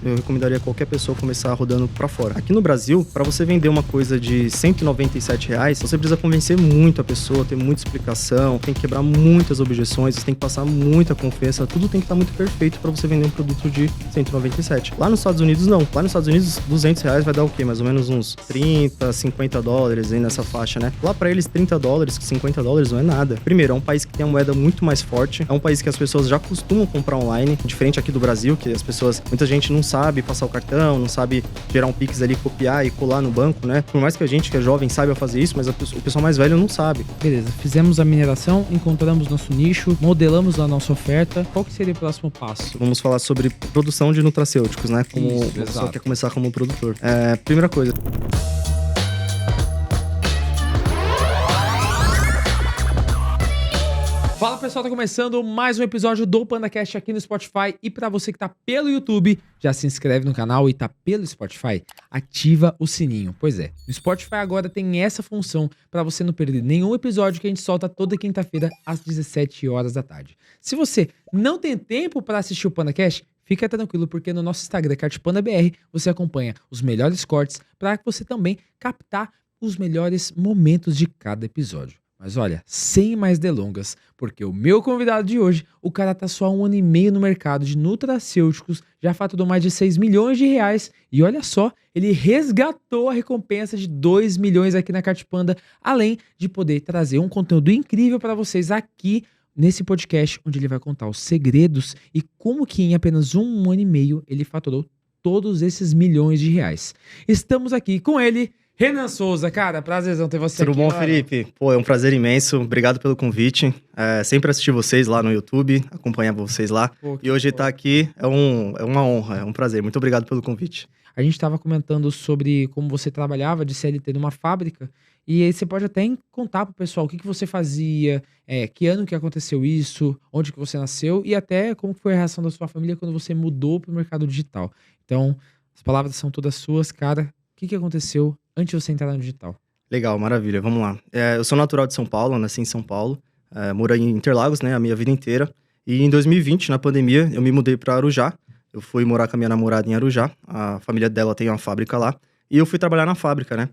eu recomendaria qualquer pessoa começar rodando pra fora. Aqui no Brasil, pra você vender uma coisa de R$ 197, você precisa convencer muito a pessoa, ter muita explicação, tem que quebrar muitas objeções, você tem que passar muita confiança, tudo tem que estar muito perfeito pra você vender um produto de 197. Lá nos Estados Unidos, não. Lá nos Estados Unidos, R$ 200 vai dar o quê? Mais ou menos uns 30, 50 dólares aí nessa faixa, né? Lá pra eles, 30 dólares, 50 dólares não é nada. Primeiro, é um país que tem a moeda muito mais forte, é um país que as pessoas já costumam comprar online, diferente aqui do Brasil, que as pessoas, muita gente não sabe passar o cartão, não sabe gerar um Pix ali, copiar e colar no banco, né? Por mais que a gente que é jovem saiba fazer isso, mas o pessoal mais velho não sabe. Beleza, fizemos a mineração, encontramos nosso nicho, modelamos a nossa oferta. Qual que seria o próximo passo? Vamos falar sobre produção de nutracêuticos, né? Como Isso, uma pessoa exato. quer começar como produtor. Primeira coisa. Fala pessoal, tá começando mais um episódio do PandaCast aqui no Spotify. E pra você que tá pelo YouTube, já se inscreve no canal, e tá pelo Spotify, ativa o sininho. Pois é, no Spotify agora tem essa função pra você não perder nenhum episódio que a gente solta toda quinta-feira às 17 horas da tarde. Se você não tem tempo pra assistir o PandaCast, fica tranquilo, porque no nosso Instagram, CartPandaBR, você acompanha os melhores cortes pra você também captar os melhores momentos de cada episódio. Mas olha, sem mais delongas, porque o meu convidado de hoje, o cara tá só há 1 ano e meio no mercado de nutracêuticos, já faturou mais de 6 milhões de reais e olha só, ele resgatou a recompensa de 2 milhões aqui na Cartpanda, além de poder trazer um conteúdo incrível para vocês aqui nesse podcast, onde ele vai contar os segredos e como que em apenas 1 ano e meio ele faturou todos esses milhões de reais. Estamos aqui com ele, Renan Souza. Cara, prazerzão ter você Tudo aqui. bom, mano. Felipe? Pô, é um prazer imenso. Obrigado pelo convite. Sempre assisti vocês lá no YouTube, acompanhar vocês lá. Pô, que E hoje bom. estar aqui é uma honra, é um prazer. Muito obrigado pelo convite. A gente estava comentando sobre como você trabalhava de CLT numa fábrica, e aí você pode até contar pro pessoal o que você fazia, que ano que aconteceu isso, onde que você nasceu, e até como foi a reação da sua família quando você mudou pro mercado digital. Então, as palavras são todas suas, cara. O que aconteceu antes de você entrar no digital? Legal, maravilha. Vamos lá. Eu sou natural de São Paulo, nasci em São Paulo. Moro em Interlagos, né, a minha vida inteira. E em 2020, na pandemia, eu me mudei para Arujá. Eu fui morar com a minha namorada em Arujá. A família dela tem uma fábrica lá. E eu fui trabalhar na fábrica, né?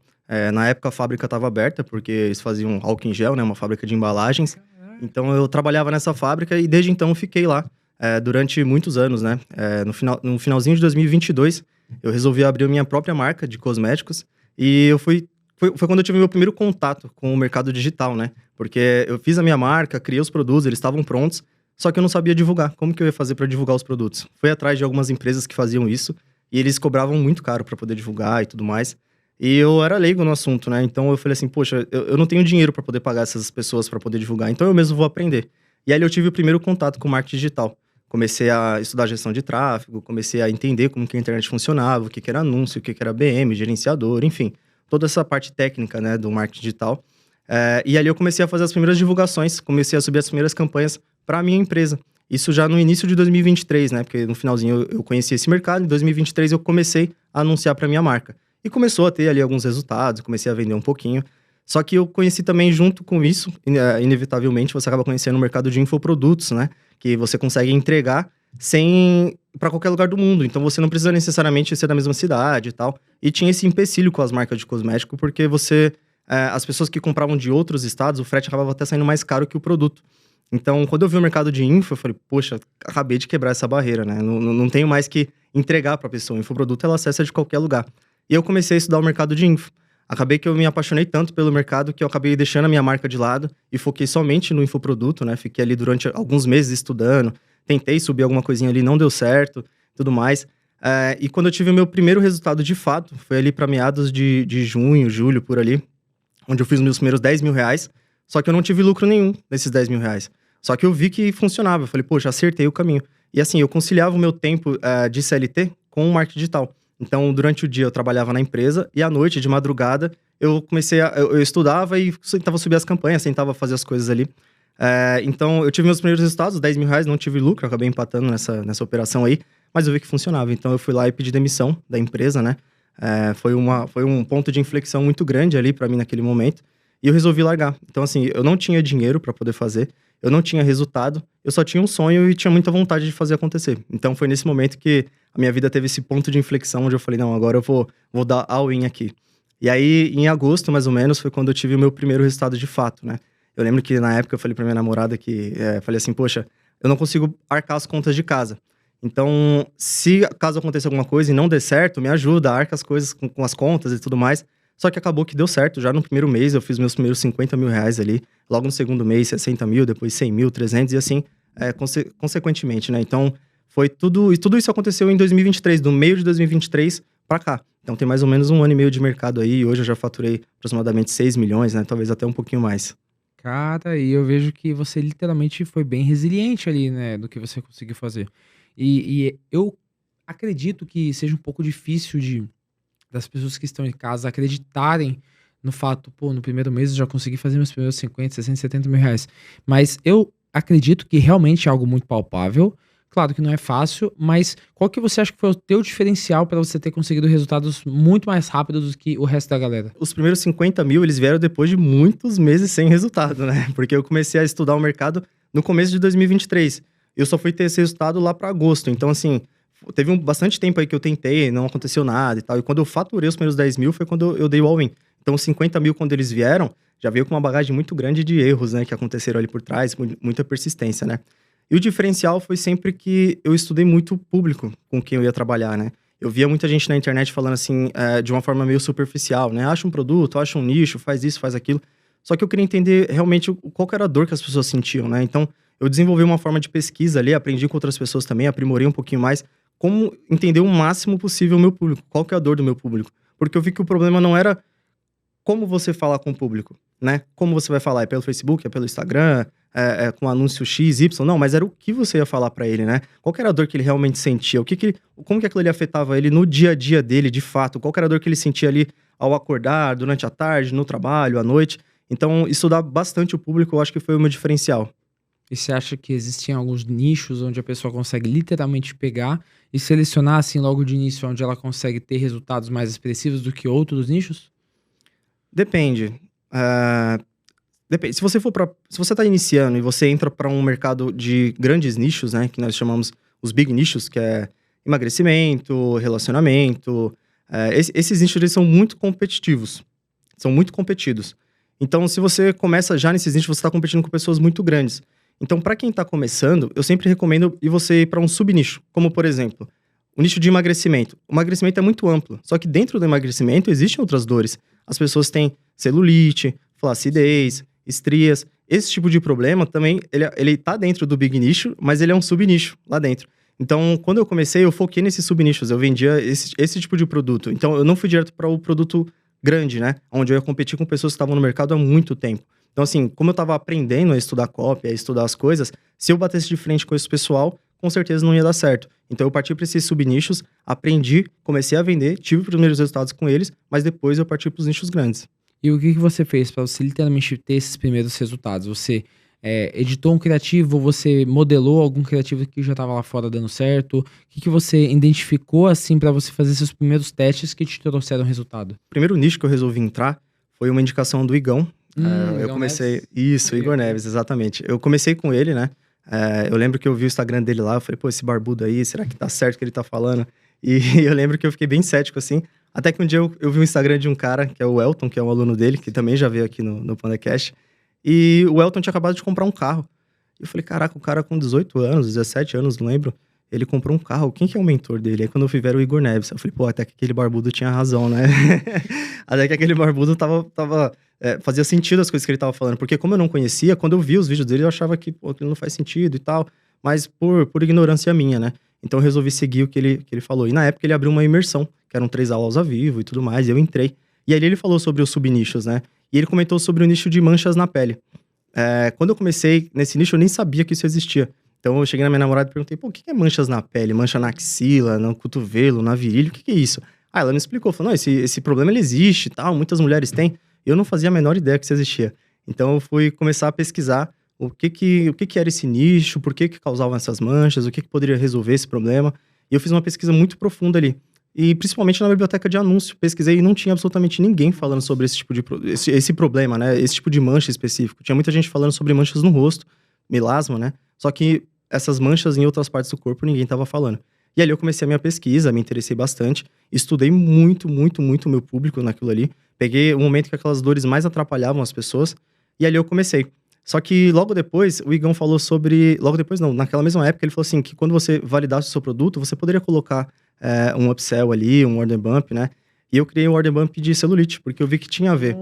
Na época, a fábrica estava aberta, porque eles faziam álcool em gel, né? Uma fábrica de embalagens. Então, eu trabalhava nessa fábrica e desde então eu fiquei lá durante muitos anos, né? No finalzinho de 2022, eu resolvi abrir a minha própria marca de cosméticos. E foi quando eu tive meu primeiro contato com o mercado digital, né? Porque eu fiz a minha marca, criei os produtos, eles estavam prontos, só que eu não sabia divulgar. Como que eu ia fazer para divulgar os produtos? Fui atrás de algumas empresas que faziam isso, e eles cobravam muito caro para poder divulgar e tudo mais. E eu era leigo no assunto, né? Então eu falei assim, poxa, eu não tenho dinheiro para poder pagar essas pessoas para poder divulgar, então eu mesmo vou aprender. E aí eu tive o primeiro contato com o marketing digital. Comecei a estudar gestão de tráfego, comecei a entender como que a internet funcionava, o que era anúncio, o que era BM, gerenciador, enfim. Toda essa parte técnica, né, do marketing digital. E ali eu comecei a fazer as primeiras divulgações, comecei a subir as primeiras campanhas para a minha empresa. Isso já no início de 2023, né, porque no finalzinho eu conheci esse mercado, em 2023 eu comecei a anunciar para minha marca. E começou a ter ali alguns resultados, comecei a vender um pouquinho. Só que eu conheci também junto com isso, inevitavelmente, você acaba conhecendo o mercado de infoprodutos, né, que você consegue entregar para qualquer lugar do mundo. Então, você não precisa necessariamente ser da mesma cidade e tal. E tinha esse empecilho com as marcas de cosmético, porque as pessoas que compravam de outros estados, o frete acabava até saindo mais caro que o produto. Então, quando eu vi o mercado de info, eu falei, poxa, acabei de quebrar essa barreira, né? Não tenho mais que entregar para a pessoa. O infoproduto, ela acessa de qualquer lugar. E eu comecei a estudar o mercado de info. Acabei que eu me apaixonei tanto pelo mercado que eu acabei deixando a minha marca de lado e foquei somente no infoproduto, né? Fiquei ali durante alguns meses estudando. Tentei subir alguma coisinha ali, não deu certo, tudo mais. E quando eu tive o meu primeiro resultado de fato, foi ali para meados de junho, julho, por ali, onde eu fiz meus primeiros 10 mil reais, só que eu não tive lucro nenhum nesses 10 mil reais. Só que eu vi que funcionava, eu falei, poxa, acertei o caminho. E assim, eu conciliava o meu tempo de CLT com o marketing digital. Então, durante o dia eu trabalhava na empresa e à noite, de madrugada, eu estudava e tentava subir as campanhas, tentava fazer as coisas ali. Então, eu tive meus primeiros resultados, 10 mil reais, não tive lucro, acabei empatando nessa operação aí, mas eu vi que funcionava. Então, eu fui lá e pedi demissão da empresa, né? Foi um ponto de inflexão muito grande ali pra mim naquele momento. E eu resolvi largar. Então, assim, eu não tinha dinheiro para poder fazer, eu não tinha resultado, eu só tinha um sonho e tinha muita vontade de fazer acontecer. Então, foi nesse momento que a minha vida teve esse ponto de inflexão, onde eu falei, não, agora eu vou dar all-in aqui. E aí, em agosto, mais ou menos, foi quando eu tive o meu primeiro resultado de fato, né? Eu lembro que, na época, eu falei pra minha namorada que... falei assim, poxa, eu não consigo arcar as contas de casa. Então, se caso aconteça alguma coisa e não der certo, me ajuda, arca as coisas com as contas e tudo mais. Só que acabou que deu certo. Já no primeiro mês, eu fiz meus primeiros 50 mil reais ali. Logo no segundo mês, 60 mil, depois 100 mil, 300 e assim, consequentemente, né? Então, foi tudo... E tudo isso aconteceu em 2023, do meio de 2023 pra cá. Então, tem mais ou menos 1 ano e meio de mercado aí. E hoje eu já faturei aproximadamente 6 milhões, né? Talvez até um pouquinho mais. Cara, e eu vejo que você literalmente foi bem resiliente ali, né, do que você conseguiu fazer. E eu acredito que seja um pouco difícil das pessoas que estão em casa acreditarem no fato, pô, no primeiro mês eu já consegui fazer meus primeiros 50, 60, 70 mil reais. Mas eu acredito que realmente é algo muito palpável. Claro que não é fácil, mas qual que você acha que foi o teu diferencial para você ter conseguido resultados muito mais rápidos do que o resto da galera? Os primeiros 50 mil, eles vieram depois de muitos meses sem resultado, né? Porque eu comecei a estudar o mercado no começo de 2023. Eu só fui ter esse resultado lá para agosto. Então, assim, teve bastante tempo aí que eu tentei, não aconteceu nada e tal. E quando eu faturei os primeiros 10 mil, foi quando eu dei o all-in. Então, os 50 mil, quando eles vieram, já veio com uma bagagem muito grande de erros, né? Que aconteceram ali por trás, muita persistência, né? E o diferencial foi sempre que eu estudei muito o público com quem eu ia trabalhar, né? Eu via muita gente na internet falando assim, de uma forma meio superficial, né? Acha um produto, acha um nicho, faz isso, faz aquilo. Só que eu queria entender realmente qual que era a dor que as pessoas sentiam, né? Então, eu desenvolvi uma forma de pesquisa ali, aprendi com outras pessoas também, aprimorei um pouquinho mais, como entender o máximo possível o meu público, qual que é a dor do meu público. Porque eu vi que o problema não era como você falar com o público, né? Como você vai falar? É pelo Facebook, é pelo Instagram, com anúncio X, Y? Não, mas era o que você ia falar pra ele, né? Qual que era a dor que ele realmente sentia? Como que aquilo ali afetava ele no dia a dia dele, de fato? Qual que era a dor que ele sentia ali ao acordar, durante a tarde, no trabalho, à noite? Então, estudar bastante o público, eu acho que foi o meu diferencial. E você acha que existem alguns nichos onde a pessoa consegue literalmente pegar e selecionar assim logo de início onde ela consegue ter resultados mais expressivos do que outros nichos? Depende. Depende. Se você tá iniciando e você entra para um mercado de grandes nichos, né, que nós chamamos os big nichos, que é emagrecimento, relacionamento, esses nichos eles são muito competitivos, são muito competidos. Então, se você começa já nesses nichos, você está competindo com pessoas muito grandes. Então, para quem está começando, eu sempre recomendo você ir para um subnicho, como por exemplo, o nicho de emagrecimento. O emagrecimento é muito amplo, só que dentro do emagrecimento existem outras dores. As pessoas têm celulite, flacidez, estrias. Esse tipo de problema também, ele tá dentro do big nicho, mas ele é um subnicho lá dentro. Então, quando eu comecei, eu foquei nesses subnichos, eu vendia esse tipo de produto. Então, eu não fui direto para o produto grande, né? Onde eu ia competir com pessoas que estavam no mercado há muito tempo. Então, assim, como eu tava aprendendo a estudar copy, a estudar as coisas, se eu batesse de frente com esse pessoal, com certeza não ia dar certo. Então, eu parti para esses subnichos, aprendi, comecei a vender, tive os primeiros resultados com eles, mas depois eu parti para os nichos grandes. E o que você fez para você literalmente ter esses primeiros resultados? Você editou um criativo, você modelou algum criativo que já estava lá fora dando certo? O que você identificou assim para você fazer seus primeiros testes que te trouxeram resultado? O primeiro nicho que eu resolvi entrar foi uma indicação do Igão. Eu comecei... Neves. Isso, Igor Neves, exatamente. Eu comecei com ele, né? Eu lembro que eu vi o Instagram dele lá, eu falei, pô, esse barbudo aí, será que tá certo o que ele tá falando? E eu lembro que eu fiquei bem cético, assim. Até que um dia eu vi o Instagram de um cara, que é o Elton, que é um aluno dele, que também já veio aqui no PandaCast. E o Elton tinha acabado de comprar um carro. E eu falei, caraca, o cara com 18 anos, 17 anos, não lembro, ele comprou um carro. Quem que é o mentor dele? Aí quando eu fui ver era o Igor Neves. Eu falei, pô, até que aquele barbudo tinha razão, né? Até que aquele barbudo fazia sentido as coisas que ele tava falando. Porque como eu não conhecia, quando eu vi os vídeos dele, eu achava que, pô, aquilo não faz sentido e tal. Mas por ignorância minha, né? Então eu resolvi seguir o que ele falou. E na época ele abriu uma imersão, que eram 3 aulas ao vivo e tudo mais, e eu entrei. E aí ele falou sobre os subnichos, né? E ele comentou sobre o nicho de manchas na pele. Quando eu comecei nesse nicho, eu nem sabia que isso existia. Então eu cheguei na minha namorada e perguntei, pô, o que é manchas na pele? Mancha na axila, no cotovelo, na virilha, o que é isso? Ah, ela me explicou, falou, não, esse problema ele existe e tal, muitas mulheres têm. Eu não fazia a menor ideia que isso existia. Então eu fui começar a pesquisar o que era esse nicho, por que causavam essas manchas, o que poderia resolver esse problema. E eu fiz uma pesquisa muito profunda ali. e principalmente na biblioteca de anúncio. Pesquisei e não tinha absolutamente ninguém falando sobre esse tipo de esse problema, né? Esse tipo de mancha específico. Tinha muita gente falando sobre manchas no rosto, melasma, né? Só que essas manchas em outras partes do corpo ninguém estava falando. E ali eu comecei a minha pesquisa, me interessei bastante, estudei muito o meu público naquilo ali. Peguei o momento que aquelas dores mais atrapalhavam as pessoas, e ali eu comecei. Só que logo depois, o Igão falou sobre... Logo depois não, naquela mesma época ele falou assim, que quando você validasse o seu produto, você poderia colocar um upsell ali, um order bump, né? E eu criei um order bump de celulite, porque eu vi que tinha a ver.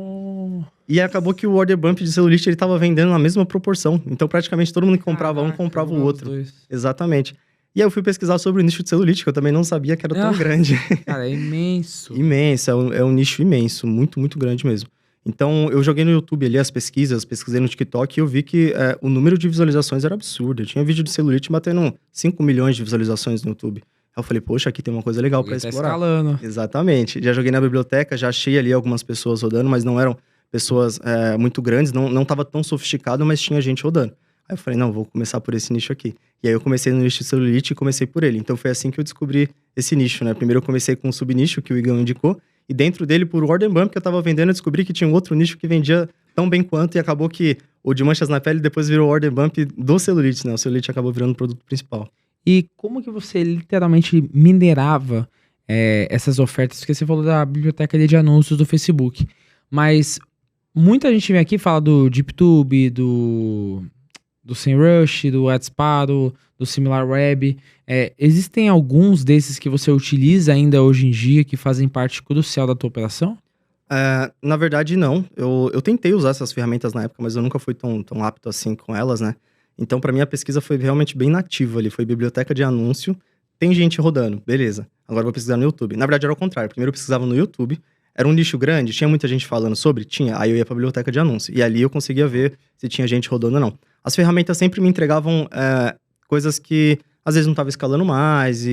E acabou que o order bump de celulite, ele tava vendendo na mesma proporção. Então, praticamente, todo mundo que comprava um, comprava o outro. Exatamente. E aí eu fui pesquisar sobre o nicho de celulite, que eu também não sabia que era tão grande. Cara, é imenso. Imenso, é um nicho imenso, muito grande mesmo. Então, eu joguei no YouTube ali as pesquisas, pesquisei no TikTok e eu vi que o número de visualizações era absurdo. Eu tinha vídeo de celulite batendo 5 milhões de visualizações no YouTube. Aí eu falei, poxa, aqui tem uma coisa legal pra explorar. Escalando. Exatamente. Já joguei na biblioteca, já achei ali algumas pessoas rodando, mas não eram pessoas muito grandes, não tava tão sofisticado, mas tinha gente rodando. Aí eu falei, não, vou começar por esse nicho aqui. E aí eu comecei no nicho de celulite e comecei por ele. Então foi assim que eu descobri esse nicho, né? Primeiro eu comecei com um subnicho que o Igão indicou, e dentro dele, por order bump que eu tava vendendo, eu descobri que tinha um outro nicho que vendia tão bem quanto, e acabou que o de manchas na pele depois virou order bump do celulite, né? O celulite acabou virando o produto principal. E como que você literalmente minerava essas ofertas? Porque você falou da biblioteca ali de anúncios do Facebook, mas muita gente vem aqui e fala do DeepTube, do SEMrush, do AdSparrow, do SimilarWeb. Existem alguns desses que você utiliza ainda hoje em dia que fazem parte crucial da tua operação? Na verdade, não. Eu tentei usar essas ferramentas na época, mas eu nunca fui tão apto assim com elas, né? Então, para mim, a pesquisa foi realmente bem nativa ali. Foi biblioteca de anúncio, tem gente rodando, beleza. Agora eu vou pesquisar no YouTube. Na verdade, era o contrário. Primeiro eu pesquisava no YouTube. Era um nicho grande, tinha muita gente falando sobre? Tinha. Aí eu ia pra biblioteca de anúncio. E ali eu conseguia ver se tinha gente rodando ou não. As ferramentas sempre me entregavam coisas que às vezes não estava escalando mais,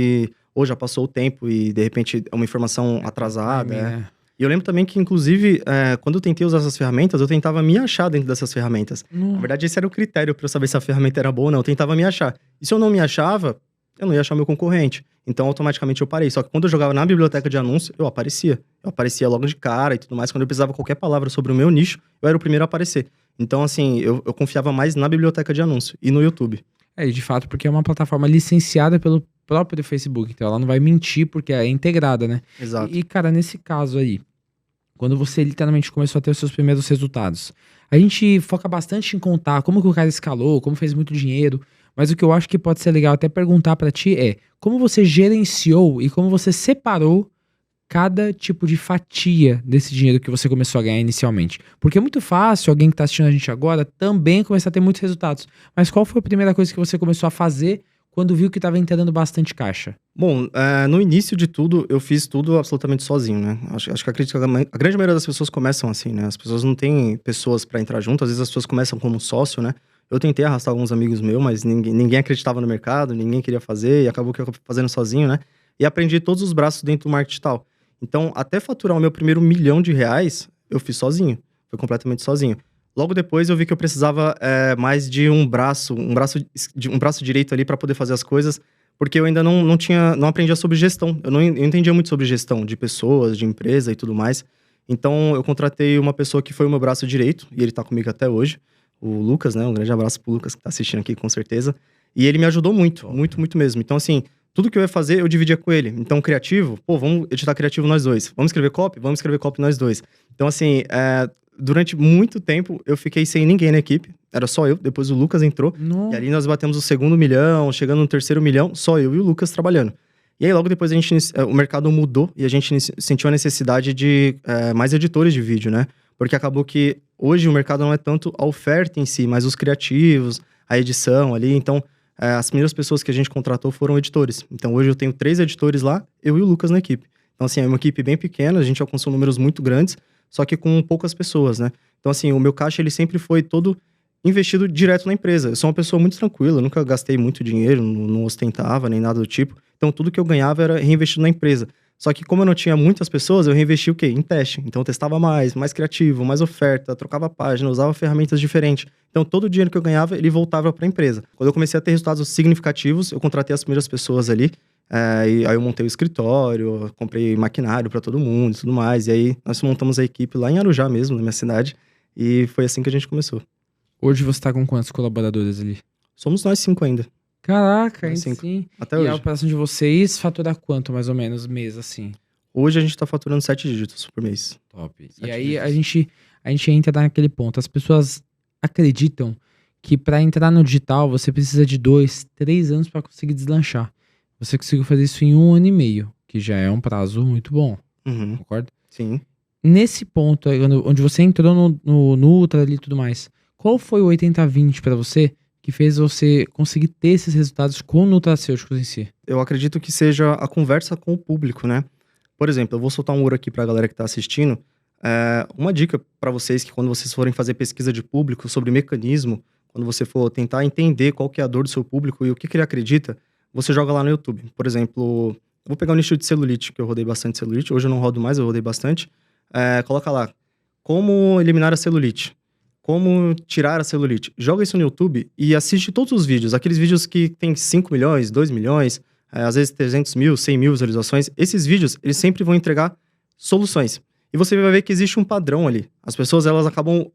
ou já passou o tempo e de repente é uma informação atrasada. E eu lembro também que, inclusive, quando eu tentei usar essas ferramentas, eu tentava me achar dentro dessas ferramentas. Na verdade, esse era o critério para eu saber se a ferramenta era boa ou não. Eu tentava me achar. E se eu não me achava, eu não ia achar meu concorrente. Então, automaticamente eu parei. Só que quando eu jogava na biblioteca de anúncio, eu aparecia. Eu aparecia logo de cara e tudo mais. Quando eu precisava qualquer palavra sobre o meu nicho, eu era o primeiro a aparecer. Então, assim, eu confiava mais na biblioteca de anúncio e no YouTube. De fato, porque é uma plataforma licenciada pelo próprio Facebook. Então, ela não vai mentir porque é integrada, né? Exato. E, cara, nesse caso aí, quando você literalmente começou a ter os seus primeiros resultados, a gente foca bastante em contar como que o cara escalou, como fez muito dinheiro, mas o que eu acho que pode ser legal até perguntar pra ti é como você gerenciou e como você separou cada tipo de fatia desse dinheiro que você começou a ganhar inicialmente. Porque é muito fácil alguém que tá assistindo a gente agora também começar a ter muitos resultados. Mas qual foi a primeira coisa que você começou a fazer quando viu que estava entrando bastante caixa? Bom, no início de tudo, eu fiz tudo absolutamente sozinho, né? Acho que a grande maioria das pessoas começam assim, né? As pessoas não têm pessoas para entrar junto, às vezes as pessoas começam como sócio, né? Eu tentei arrastar alguns amigos meus, mas ninguém acreditava no mercado, ninguém queria fazer, e acabou que eu fazendo sozinho, né? E aprendi todos os braços dentro do marketing digital. Então, até faturar o meu primeiro R$1 milhão, eu fiz sozinho. Foi completamente sozinho. Logo depois, eu vi que eu precisava mais de um braço direito ali para poder fazer as coisas, porque eu ainda não aprendia sobre gestão. Eu entendia muito sobre gestão de pessoas, de empresa e tudo mais. Então, eu contratei uma pessoa que foi o meu braço direito, e ele tá comigo até hoje, o Lucas, né? Um grande abraço pro Lucas, que tá assistindo aqui, com certeza. E ele me ajudou muito mesmo. Então, assim, tudo que eu ia fazer, eu dividia com ele. Então, criativo, vamos editar criativo nós dois. Vamos escrever copy nós dois. Então, assim, durante muito tempo, eu fiquei sem ninguém na equipe. Era só eu, depois o Lucas entrou. Não. E ali nós batemos o 2º milhão, chegando no 3º milhão, só eu e o Lucas trabalhando. E aí, logo depois, o mercado mudou e a gente sentiu a necessidade de mais editores de vídeo, né? Porque acabou que hoje o mercado não é tanto a oferta em si, mas os criativos, a edição ali. Então, as primeiras pessoas que a gente contratou foram editores. Então, hoje eu tenho 3 editores lá, eu e o Lucas na equipe. Então, assim, é uma equipe bem pequena, a gente alcançou números muito grandes, só que com poucas pessoas, né? Então, assim, o meu caixa, ele sempre foi todo investido direto na empresa. Eu sou uma pessoa muito tranquila, eu nunca gastei muito dinheiro, não ostentava, nem nada do tipo. Então, tudo que eu ganhava era reinvestido na empresa. Só que como eu não tinha muitas pessoas, eu reinvesti o quê? Em teste. Então eu testava mais criativo, mais oferta, trocava página, usava ferramentas diferentes. Então todo o dinheiro que eu ganhava, ele voltava para a empresa. Quando eu comecei a ter resultados significativos, eu contratei as primeiras pessoas ali. E aí eu montei o escritório, comprei maquinário para todo mundo e tudo mais. E aí nós montamos a equipe lá em Arujá mesmo, na minha cidade. E foi assim que a gente começou. Hoje você tá com quantos colaboradores ali? Somos nós 5 ainda. Caraca, Nós ainda 5. sim. Até E hoje. a operação de vocês fatura quanto, mais ou menos, mês, assim? Hoje a gente tá faturando 7 dígitos por mês. Top. E 7 aí dígitos. a gente entra naquele ponto. As pessoas acreditam que para entrar no digital você precisa de 2, 3 anos para conseguir deslanchar. Você conseguiu fazer isso em 1 ano e meio, que já é um prazo muito bom, Uhum. concorda? Sim. Nesse ponto aí, onde você entrou no Nutra ali e tudo mais, qual foi o 80-20 para você que fez você conseguir ter esses resultados com nutracêuticos em si? Eu acredito que seja a conversa com o público, né? Por exemplo, eu vou soltar um ouro aqui pra galera que tá assistindo. Uma dica para vocês que quando vocês forem fazer pesquisa de público sobre mecanismo, quando você for tentar entender qual que é a dor do seu público e o que ele acredita, você joga lá no YouTube. Por exemplo, eu vou pegar o nicho de celulite, que eu rodei bastante celulite. Hoje eu não rodo mais, eu rodei bastante. Coloca lá, como eliminar a celulite. Como tirar a celulite. Joga isso no YouTube e assiste todos os vídeos. Aqueles vídeos que tem 5 milhões, 2 milhões, às vezes 300 mil, 100 mil visualizações. Esses vídeos, eles sempre vão entregar soluções. E você vai ver que existe um padrão ali. As pessoas, elas acabam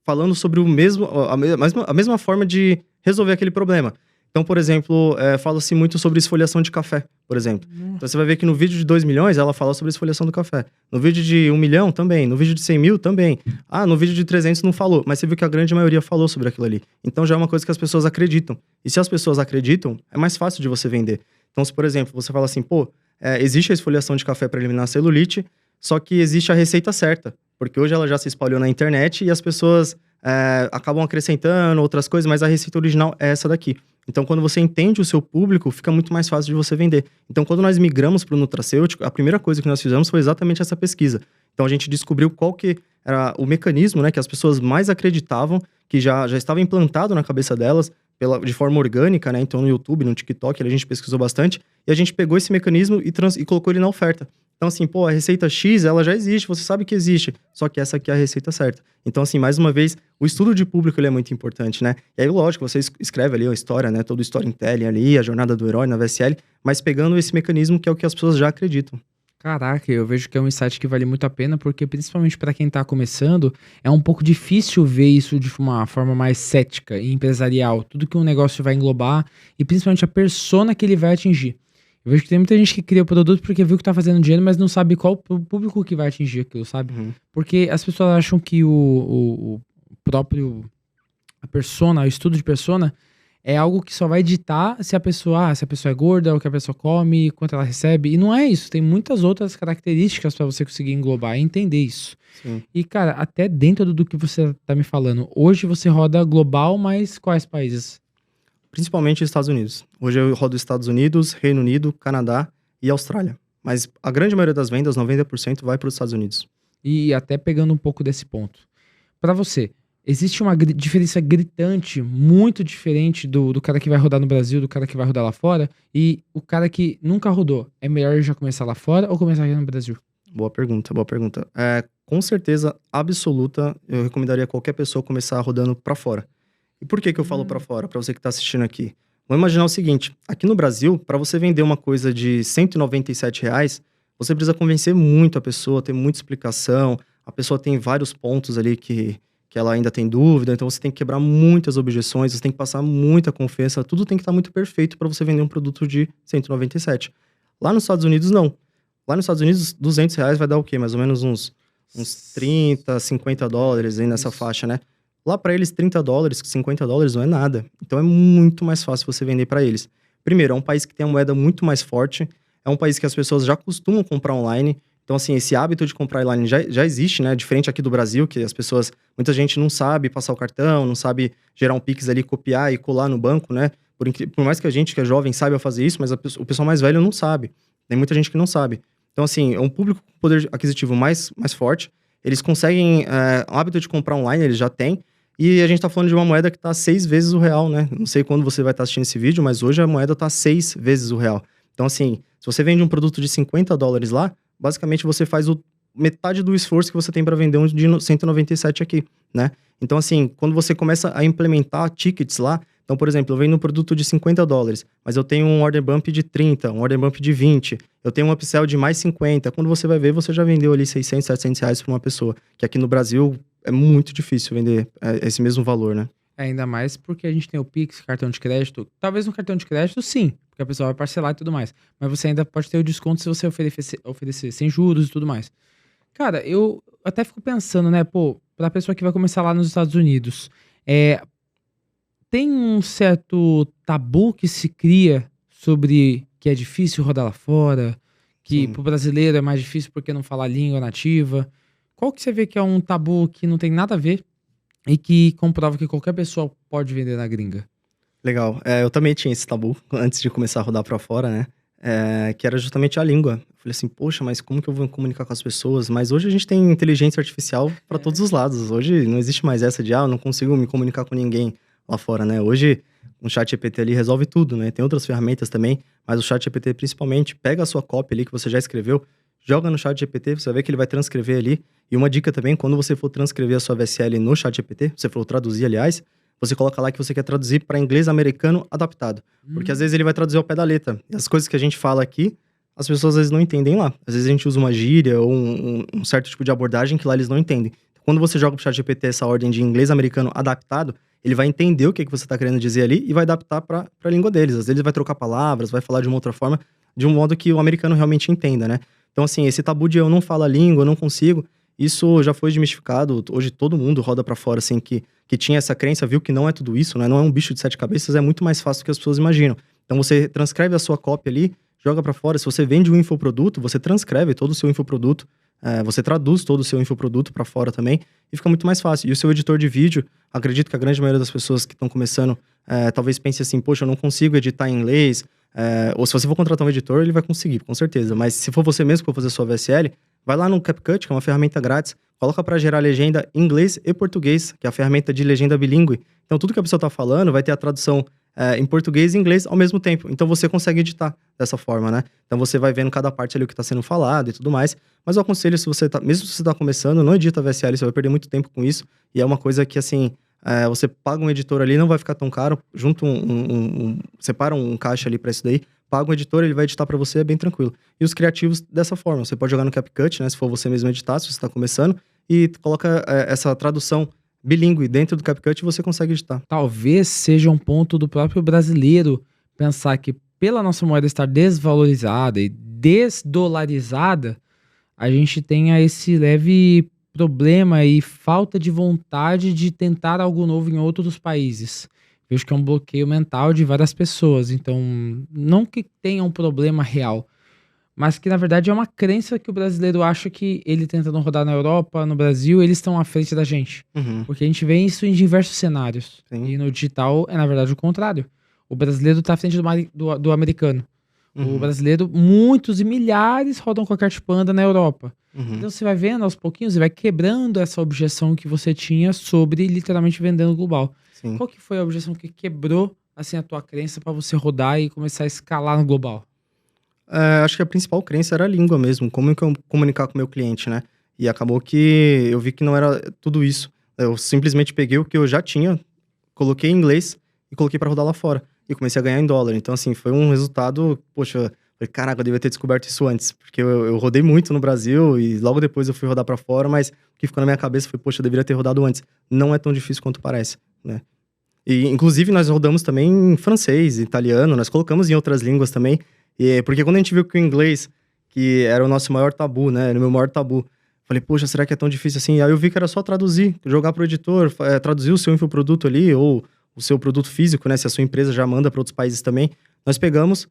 falando sobre a mesma forma de resolver aquele problema. Então, por exemplo, fala-se muito sobre esfoliação de café, por exemplo. Então, você vai ver que no vídeo de 2 milhões, ela fala sobre esfoliação do café. No vídeo de 1 milhão, também. No vídeo de 100 mil, também. No vídeo de 300 não falou. Mas você viu que a grande maioria falou sobre aquilo ali. Então, já é uma coisa que as pessoas acreditam. E se as pessoas acreditam, é mais fácil de você vender. Então, se, por exemplo, você fala assim, existe a esfoliação de café para eliminar a celulite, só que existe a receita certa. Porque hoje ela já se espalhou na internet e as pessoas acabam acrescentando outras coisas, mas a receita original é essa daqui. Então, quando você entende o seu público, fica muito mais fácil de você vender. Então, quando nós migramos para o nutracêutico, a primeira coisa que nós fizemos foi exatamente essa pesquisa. Então, a gente descobriu qual que era o mecanismo, né, que as pessoas mais acreditavam, que já estava implantado na cabeça delas, de forma orgânica, né? Então, no YouTube, no TikTok, a gente pesquisou bastante, e a gente pegou esse mecanismo e colocou ele na oferta. Então, assim, a receita X, ela já existe, você sabe que existe, só que essa aqui é a receita certa. Então, assim, mais uma vez, o estudo de público, ele é muito importante, né? E aí, lógico, você escreve ali a história, né? Todo o storytelling ali, a jornada do herói na VSL, mas pegando esse mecanismo que é o que as pessoas já acreditam. Caraca, eu vejo que é um insight que vale muito a pena, porque principalmente para quem tá começando, é um pouco difícil ver isso de uma forma mais cética e empresarial. Tudo que um negócio vai englobar e principalmente a persona que ele vai atingir. Eu vejo que tem muita gente que cria o produto porque viu que tá fazendo dinheiro, mas não sabe qual o público que vai atingir aquilo, sabe? Uhum. Porque as pessoas acham que o próprio a persona, o estudo de persona, é algo que só vai ditar se a pessoa é gorda, o que a pessoa come, quanto ela recebe. E não é isso. Tem muitas outras características para você conseguir englobar e entender isso. Sim. E, cara, até dentro do que você tá me falando, hoje você roda global, mas quais países? Principalmente Estados Unidos. Hoje eu rodo Estados Unidos, Reino Unido, Canadá e Austrália. Mas a grande maioria das vendas, 90%, vai para os Estados Unidos. E até pegando um pouco desse ponto. Para você, existe uma diferença gritante, muito diferente do cara que vai rodar no Brasil, do cara que vai rodar lá fora, e o cara que nunca rodou, é melhor já começar lá fora ou começar aqui no Brasil? Boa pergunta, boa pergunta. Com certeza absoluta, eu recomendaria qualquer pessoa começar rodando para fora. E por que eu falo para fora, para você que tá assistindo aqui? Vamos imaginar o seguinte, aqui no Brasil, para você vender uma coisa de R$197, você precisa convencer muito a pessoa, ter muita explicação, a pessoa tem vários pontos ali que ela ainda tem dúvida, então você tem que quebrar muitas objeções, você tem que passar muita confiança, tudo tem que estar muito perfeito para você vender um produto de 197. Lá nos Estados Unidos, não. Lá nos Estados Unidos, R$200 vai dar o quê? Mais ou menos uns 30, 50 dólares aí nessa faixa, né? Lá para eles, 30 dólares, 50 dólares não é nada. Então é muito mais fácil você vender para eles. Primeiro, é um país que tem a moeda muito mais forte, é um país que as pessoas já costumam comprar online. Então, assim, esse hábito de comprar online já existe, né? Diferente aqui do Brasil, que as pessoas... Muita gente não sabe passar o cartão, não sabe gerar um Pix ali, copiar e colar no banco, né? Por mais que a gente que é jovem saiba fazer isso, mas o pessoal mais velho não sabe. Tem muita gente que não sabe. Então, assim, é um público com poder aquisitivo mais forte. Eles conseguem... o hábito de comprar online, eles já têm. E a gente tá falando de uma moeda que tá 6 vezes o real, né? Não sei quando você vai estar assistindo esse vídeo, mas hoje a moeda tá 6 vezes o real. Então, assim, se você vende um produto de 50 dólares lá, basicamente você faz metade do esforço que você tem para vender um de 197 aqui, né? Então, assim, quando você começa a implementar tickets lá, Então, por exemplo, eu vendo um produto de $50, mas eu tenho um order bump de 30, um order bump de 20, eu tenho um upsell de mais 50. Quando você vai ver, você já vendeu ali 600, 700 reais para uma pessoa, que aqui no Brasil é muito difícil vender esse mesmo valor, né? Ainda mais porque a gente tem o Pix, cartão de crédito. Talvez no cartão de crédito, sim, porque a pessoa vai parcelar e tudo mais. Mas você ainda pode ter o desconto se você oferecer sem juros e tudo mais. Cara, eu até fico pensando, né, pô, pra pessoa que vai começar lá nos Estados Unidos, tem um certo tabu que se cria sobre que é difícil rodar lá fora, que Sim. pro brasileiro é mais difícil porque não fala a língua nativa. Qual que você vê que é um tabu que não tem nada a ver e que comprova que qualquer pessoa pode vender na gringa? Legal. Eu também tinha esse tabu antes de começar a rodar pra fora, né? Que era justamente a língua. Eu falei assim, poxa, mas como que eu vou comunicar com as pessoas? Mas hoje a gente tem inteligência artificial para todos os lados. Hoje não existe mais essa de, eu não consigo me comunicar com ninguém lá fora, né? Hoje o ChatGPT ali resolve tudo, né? Tem outras ferramentas também, mas o ChatGPT principalmente pega a sua cópia ali que você já escreveu, joga no ChatGPT, você vai ver que ele vai transcrever ali. E uma dica também, quando você for transcrever a sua VSL no ChatGPT, você for traduzir, aliás, você coloca lá que você quer traduzir para inglês americano adaptado. Porque às vezes ele vai traduzir ao pé da letra. E as coisas que a gente fala aqui, as pessoas às vezes não entendem lá. Às vezes a gente usa uma gíria ou um certo tipo de abordagem que lá eles não entendem. Quando você joga pro ChatGPT essa ordem de inglês americano adaptado, ele vai entender o que você está querendo dizer ali e vai adaptar para a língua deles. Às vezes ele vai trocar palavras, vai falar de uma outra forma, de um modo que o americano realmente entenda, né? Então, assim, esse tabu de eu não falo a língua, eu não consigo, isso já foi desmistificado. Hoje todo mundo roda para fora, assim, que tinha essa crença, viu que não é tudo isso, né? Não é um bicho de 7 cabeças, é muito mais fácil do que as pessoas imaginam. Então você transcreve a sua cópia ali, joga para fora. Se você vende um infoproduto, você transcreve todo o seu infoproduto, você traduz todo o seu infoproduto para fora também, e fica muito mais fácil. E o seu editor de vídeo, acredito que a grande maioria das pessoas que estão começando, talvez pense assim, poxa, eu não consigo editar em inglês, ou se você for contratar um editor, ele vai conseguir, com certeza. Mas se for você mesmo que for fazer sua VSL, vai lá no CapCut, que é uma ferramenta grátis, coloca para gerar legenda em inglês e português, que é a ferramenta de legenda bilíngue. Então, tudo que a pessoa está falando vai ter a tradução em português e inglês ao mesmo tempo. Então, você consegue editar dessa forma, né? Então, você vai vendo cada parte ali o que está sendo falado e tudo mais. Mas eu aconselho, mesmo se você está começando, não edita VSL, você vai perder muito tempo com isso. E é uma coisa que, assim, você paga um editor ali, não vai ficar tão caro. Junta separa um caixa ali para isso daí. Paga um editor, ele vai editar para você, é bem tranquilo. E os criativos dessa forma, você pode jogar no CapCut, né, se for você mesmo editar, se você está começando, e coloca essa tradução bilíngue dentro do CapCut e você consegue editar. Talvez seja um ponto do próprio brasileiro pensar que pela nossa moeda estar desvalorizada e desdolarizada, a gente tenha esse leve problema e falta de vontade de tentar algo novo em outros países. Vejo que é um bloqueio mental de várias pessoas. Então, não que tenha um problema real, mas que na verdade é uma crença que o brasileiro acha que ele tentando rodar na Europa, no Brasil, eles estão à frente da gente. Uhum. Porque a gente vê isso em diversos cenários. Sim. E no digital é na verdade o contrário. O brasileiro está à frente do americano. Uhum. O brasileiro, muitos e milhares rodam com a Cart Panda na Europa. Uhum. Então você vai vendo aos pouquinhos e vai quebrando essa objeção que você tinha sobre literalmente vendendo global. Sim. Qual que foi a objeção que quebrou assim a tua crença para você rodar e começar a escalar no global? Acho que a principal crença era a língua mesmo, como que eu comunicar com o meu cliente, né? E acabou que eu vi que não era tudo isso. Eu simplesmente peguei o que eu já tinha, coloquei em inglês e coloquei para rodar lá fora. E comecei a ganhar em dólar. Então, assim, foi um resultado, poxa, falei, caraca, eu devia ter descoberto isso antes. Porque eu rodei muito no Brasil e logo depois eu fui rodar para fora, mas o que ficou na minha cabeça foi, poxa, eu deveria ter rodado antes. Não é tão difícil quanto parece, né? E, inclusive, nós rodamos também em francês, italiano, nós colocamos em outras línguas também. Porque quando a gente viu que o inglês, que era o nosso maior tabu, né? Era o meu maior tabu. Falei, poxa, será que é tão difícil assim? Aí eu vi que era só traduzir, jogar pro editor, traduzir o seu infoproduto ali, ou o seu produto físico, né? Se a sua empresa já manda para outros países também. Nós pegamos,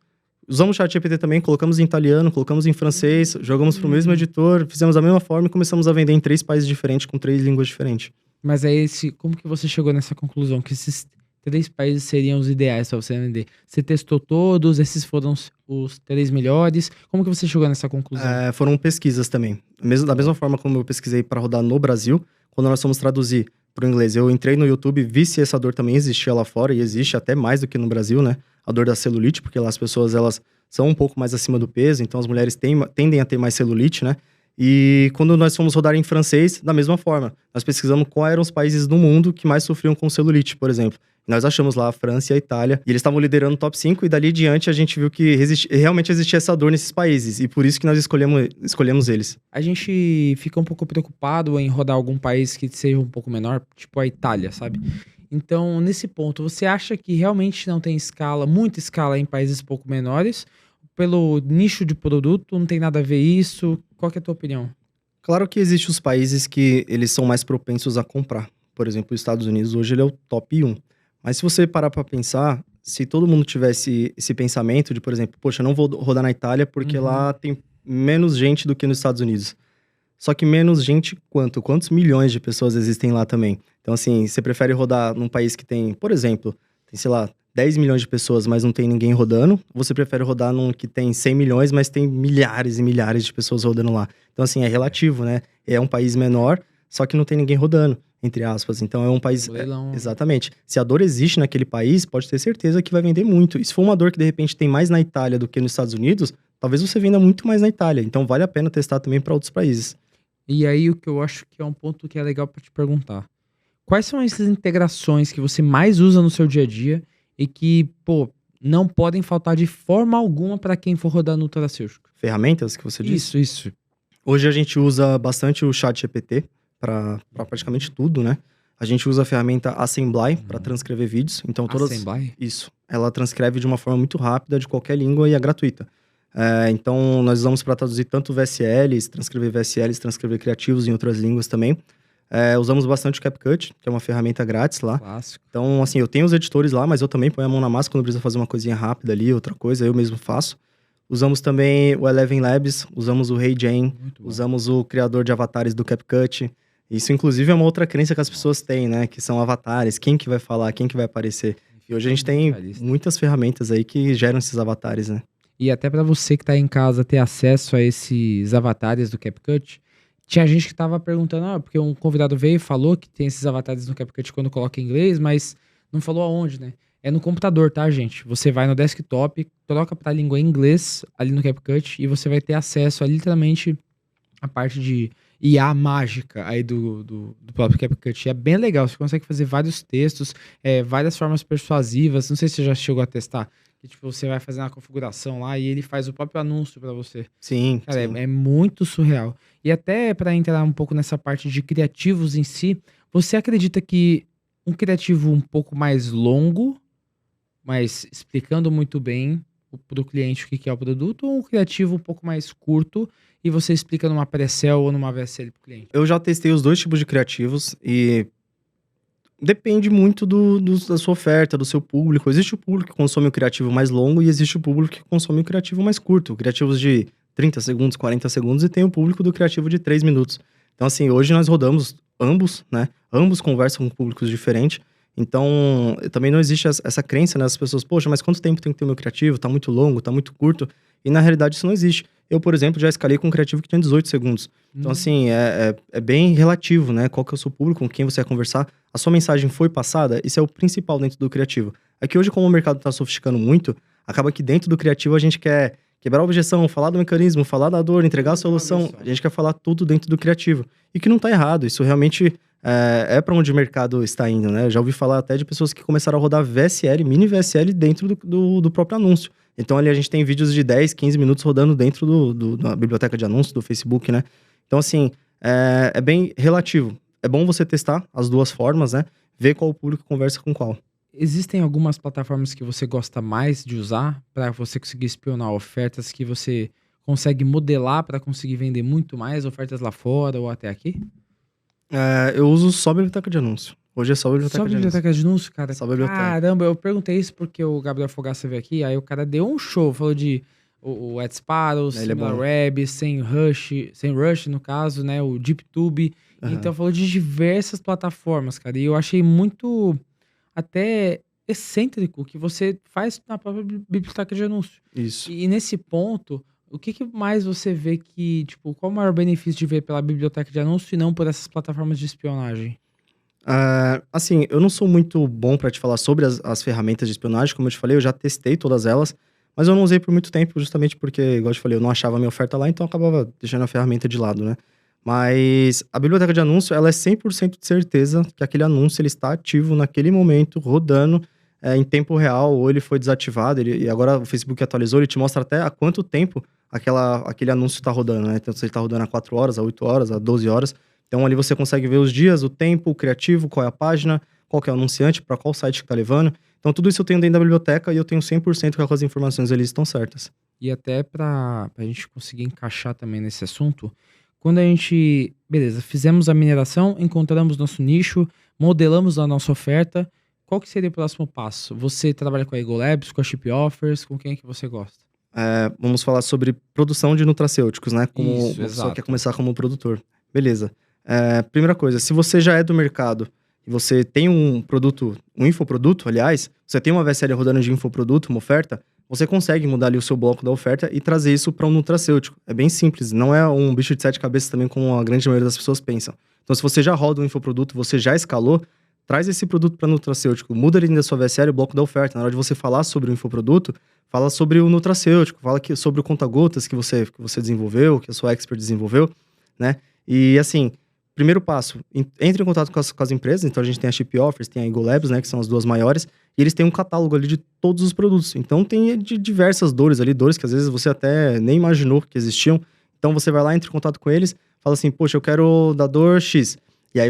usamos o ChatGPT também, colocamos em italiano, colocamos em francês, jogamos pro mesmo editor, fizemos da mesma forma e começamos a vender em 3 países diferentes, com 3 línguas diferentes. Mas aí, como que você chegou nessa conclusão? Que esses 3 países seriam os ideais para você vender? Você testou todos? Esses foram os 3 melhores? Como que você chegou nessa conclusão? Foram pesquisas também. Da mesma forma como eu pesquisei para rodar no Brasil, quando nós fomos traduzir para o inglês, eu entrei no YouTube, vi se essa dor também existia lá fora, e existe até mais do que no Brasil, né? A dor da celulite, porque lá as pessoas, elas são um pouco mais acima do peso, então as mulheres tendem a ter mais celulite, né? E quando nós fomos rodar em francês, da mesma forma. Nós pesquisamos quais eram os países do mundo que mais sofriam com celulite, por exemplo. E nós achamos lá a França e a Itália, e eles estavam liderando o top 5, e dali diante a gente viu que realmente existia essa dor nesses países, e por isso que nós escolhemos eles. A gente fica um pouco preocupado em rodar algum país que seja um pouco menor, tipo a Itália, sabe? Então, nesse ponto, você acha que realmente não tem escala, muita escala em países pouco menores? Pelo nicho de produto, não tem nada a ver isso? Qual que é a tua opinião? Claro que existem os países que eles são mais propensos a comprar. Por exemplo, os Estados Unidos hoje ele é o top 1. Mas se você parar para pensar, se todo mundo tivesse esse pensamento de, por exemplo, poxa, eu não vou rodar na Itália porque lá tem menos gente do que nos Estados Unidos. Só que menos gente quanto? Quantos milhões de pessoas existem lá também? Então, assim, você prefere rodar num país que tem, por exemplo, tem, sei lá, 10 milhões de pessoas, mas não tem ninguém rodando? Ou você prefere rodar num que tem 100 milhões, mas tem milhares e milhares de pessoas rodando lá? Então, assim, é relativo, né? É um país menor, só que não tem ninguém rodando, entre aspas. Então, é um país... exatamente. Se a dor existe naquele país, pode ter certeza que vai vender muito. E se for uma dor que, de repente, tem mais na Itália do que nos Estados Unidos, talvez você venda muito mais na Itália. Então, vale a pena testar também para outros países. E aí, o que eu acho que é um ponto que é legal para te perguntar. Quais são essas integrações que você mais usa no seu dia a dia e que, pô, não podem faltar de forma alguma para quem for rodar no nutracêutico? Ferramentas que você disse? Isso. Hoje a gente usa bastante o ChatGPT para praticamente tudo, né? A gente usa a ferramenta Assembly para transcrever vídeos. Então, Assembly? Isso. Ela transcreve de uma forma muito rápida, de qualquer língua, e é gratuita. Então, nós usamos para traduzir tanto VSLs, transcrever criativos em outras línguas também. Usamos bastante o CapCut, que é uma ferramenta grátis lá. Clássico. Então, assim, eu tenho os editores lá, mas eu também ponho a mão na massa quando precisa fazer uma coisinha rápida ali, outra coisa, eu mesmo faço. Usamos também o Eleven Labs, usamos o HeyGen, usamos o criador de avatares do CapCut. Isso, inclusive, é uma outra crença que as pessoas têm, né? Que são avatares, quem que vai falar, quem que vai aparecer. E hoje a gente tem muitas ferramentas aí que geram esses avatares, né? E até para você que tá em casa ter acesso a esses avatares do CapCut, tinha gente que tava perguntando, porque um convidado veio e falou que tem esses avatares no CapCut quando coloca em inglês, mas não falou aonde, né? É no computador, tá, gente? Você vai no desktop, troca pra língua em inglês ali no CapCut e você vai ter acesso a literalmente a parte de IA mágica aí do próprio CapCut. E é bem legal, você consegue fazer vários textos, várias formas persuasivas. Não sei se você já chegou a testar. Que, tipo, você vai fazer uma configuração lá e ele faz o próprio anúncio pra você. Sim, Cara, sim. é muito surreal. E até pra entrar um pouco nessa parte de criativos em si, você acredita que um criativo um pouco mais longo, mas explicando muito bem pro cliente o que é o produto, ou um criativo um pouco mais curto e você explica numa pré-sell ou numa VSL pro cliente? Eu já testei os dois tipos de criativos e depende muito da sua oferta, do seu público. Existe o público que consome o criativo mais longo e existe o público que consome o criativo mais curto. Criativos de 30 segundos, 40 segundos, e tem o público do criativo de 3 minutos. Então, assim, hoje nós rodamos ambos, né? Ambos conversam com públicos diferentes. Então, também não existe essa crença, né? As pessoas, poxa, mas quanto tempo tem que ter o meu criativo? Tá muito longo, tá muito curto. E, na realidade, isso não existe. Eu, por exemplo, já escalei com um criativo que tinha 18 segundos. Então, assim, é bem relativo, né? Qual que é o seu público, com quem você vai conversar. A sua mensagem foi passada? Isso é o principal dentro do criativo. É que hoje, como o mercado tá sofisticando muito, acaba que dentro do criativo a gente quer quebrar a objeção, falar do mecanismo, falar da dor, entregar a solução. A gente quer falar tudo dentro do criativo. E que não tá errado. Isso realmente é para onde o mercado está indo, né? Eu já ouvi falar até de pessoas que começaram a rodar VSL, mini VSL dentro do próprio anúncio. Então, ali a gente tem vídeos de 10, 15 minutos rodando dentro da biblioteca de anúncios do Facebook, né? Então, assim, é bem relativo. É bom você testar as duas formas, né? Ver qual o público conversa com qual. Existem algumas plataformas que você gosta mais de usar para você conseguir espionar ofertas que você consegue modelar para conseguir vender muito mais ofertas lá fora ou até aqui? Eu uso só biblioteca de anúncio. Hoje é só biblioteca Só de anúncio. biblioteca de anúncio, cara? Só biblioteca. Caramba, eu perguntei isso porque o Gabriel Fogaça veio aqui, aí o cara deu um show, falou de o AdSparrow, SimilarWeb, SEMrush no caso, né, o DeepTube. Então falou de diversas plataformas, cara, e eu achei muito até excêntrico que você faz na própria biblioteca de anúncio. Isso. E nesse ponto, o que mais você vê que, tipo, qual o maior benefício de ver pela biblioteca de anúncio e não por essas plataformas de espionagem? Assim, eu não sou muito bom para te falar sobre as ferramentas de espionagem, como eu te falei, eu já testei todas elas, Mas eu não usei por muito tempo, justamente porque, igual eu te falei, eu não achava a minha oferta lá, então eu acabava deixando a ferramenta de lado, né? Mas a biblioteca de anúncio, ela é 100% de certeza que aquele anúncio ele está ativo naquele momento, rodando em tempo real, ou ele foi desativado, e agora o Facebook atualizou, ele te mostra até há quanto tempo aquele anúncio está rodando, né? Então, se ele está rodando há 4 horas, há 8 horas, há 12 horas. Então, ali você consegue ver os dias, o tempo, o criativo, qual é a página, qual que é o anunciante, para qual site que está levando. Então, tudo isso eu tenho dentro da biblioteca e eu tenho 100% que aquelas informações ali estão certas. E até pra gente conseguir encaixar também nesse assunto, quando a gente, beleza, fizemos a mineração, encontramos nosso nicho, modelamos a nossa oferta, qual que seria o próximo passo? Você trabalha com a Eagle Labs, com a Ship Offers, com quem é que você gosta? Vamos falar sobre produção de nutracêuticos, né? Como Isso, uma pessoa exato. quer começar como produtor. Beleza. Primeira coisa, se você já é do mercado e você tem um produto, um infoproduto, aliás, você tem uma VSL rodando de infoproduto, uma oferta, você consegue mudar ali o seu bloco da oferta e trazer isso para um nutracêutico. É bem simples, não é um bicho de 7 cabeças também como a grande maioria das pessoas pensam. Então, se você já roda um infoproduto, você já escalou, traz esse produto para nutracêutico, muda ali da sua VSL o bloco da oferta. Na hora de você falar sobre o infoproduto, fala sobre o nutracêutico, fala sobre o conta-gotas que você desenvolveu, que a sua expert desenvolveu, né? E assim, primeiro passo, entre em contato com as empresas. Então a gente tem a Ship Offers, tem a Eagle Labs, né, que são as duas maiores, e eles têm um catálogo ali de todos os produtos. Então tem de diversas dores ali, dores que às vezes você até nem imaginou que existiam. Então você vai lá, entra em contato com eles, fala assim, poxa, eu quero da dor X. E aí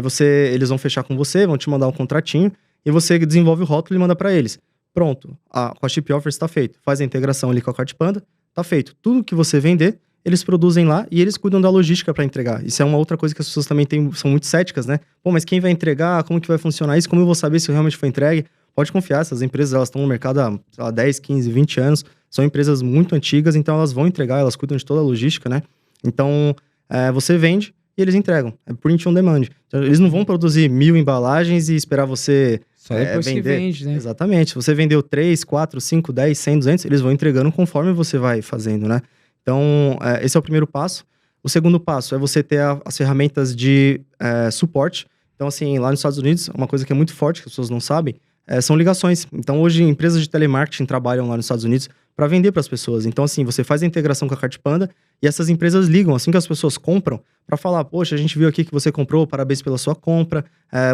eles vão fechar com você, vão te mandar um contratinho, e você desenvolve o rótulo e manda para eles. Pronto, com a Ship Offers tá feito. Faz a integração ali com a Cartpanda, tá feito. Tudo que você vender, eles produzem lá e eles cuidam da logística para entregar. Isso é uma outra coisa que as pessoas também são muito céticas, né? Pô, mas quem vai entregar? Como que vai funcionar isso? Como eu vou saber se realmente foi entregue? Pode confiar, essas empresas elas estão no mercado há, sei lá, 10, 15, 20 anos. São empresas muito antigas, então elas vão entregar, elas cuidam de toda a logística, né? Então, você vende e eles entregam. É print on demand. Então, eles não vão produzir 1000 embalagens e esperar você Só depois vender. que vende, né? Exatamente. Se você vendeu 3, 4, 5, 10, 100, 200, eles vão entregando conforme você vai fazendo, né? Então, esse é o primeiro passo. O segundo passo é você ter as ferramentas de suporte. Então, assim, lá nos Estados Unidos, uma coisa que é muito forte, que as pessoas não sabem, são ligações. Então, hoje, empresas de telemarketing trabalham lá nos Estados Unidos para vender para as pessoas. Então, assim, você faz a integração com a Cartpanda e essas empresas ligam, assim que as pessoas compram, para falar, poxa, a gente viu aqui que você comprou, parabéns pela sua compra,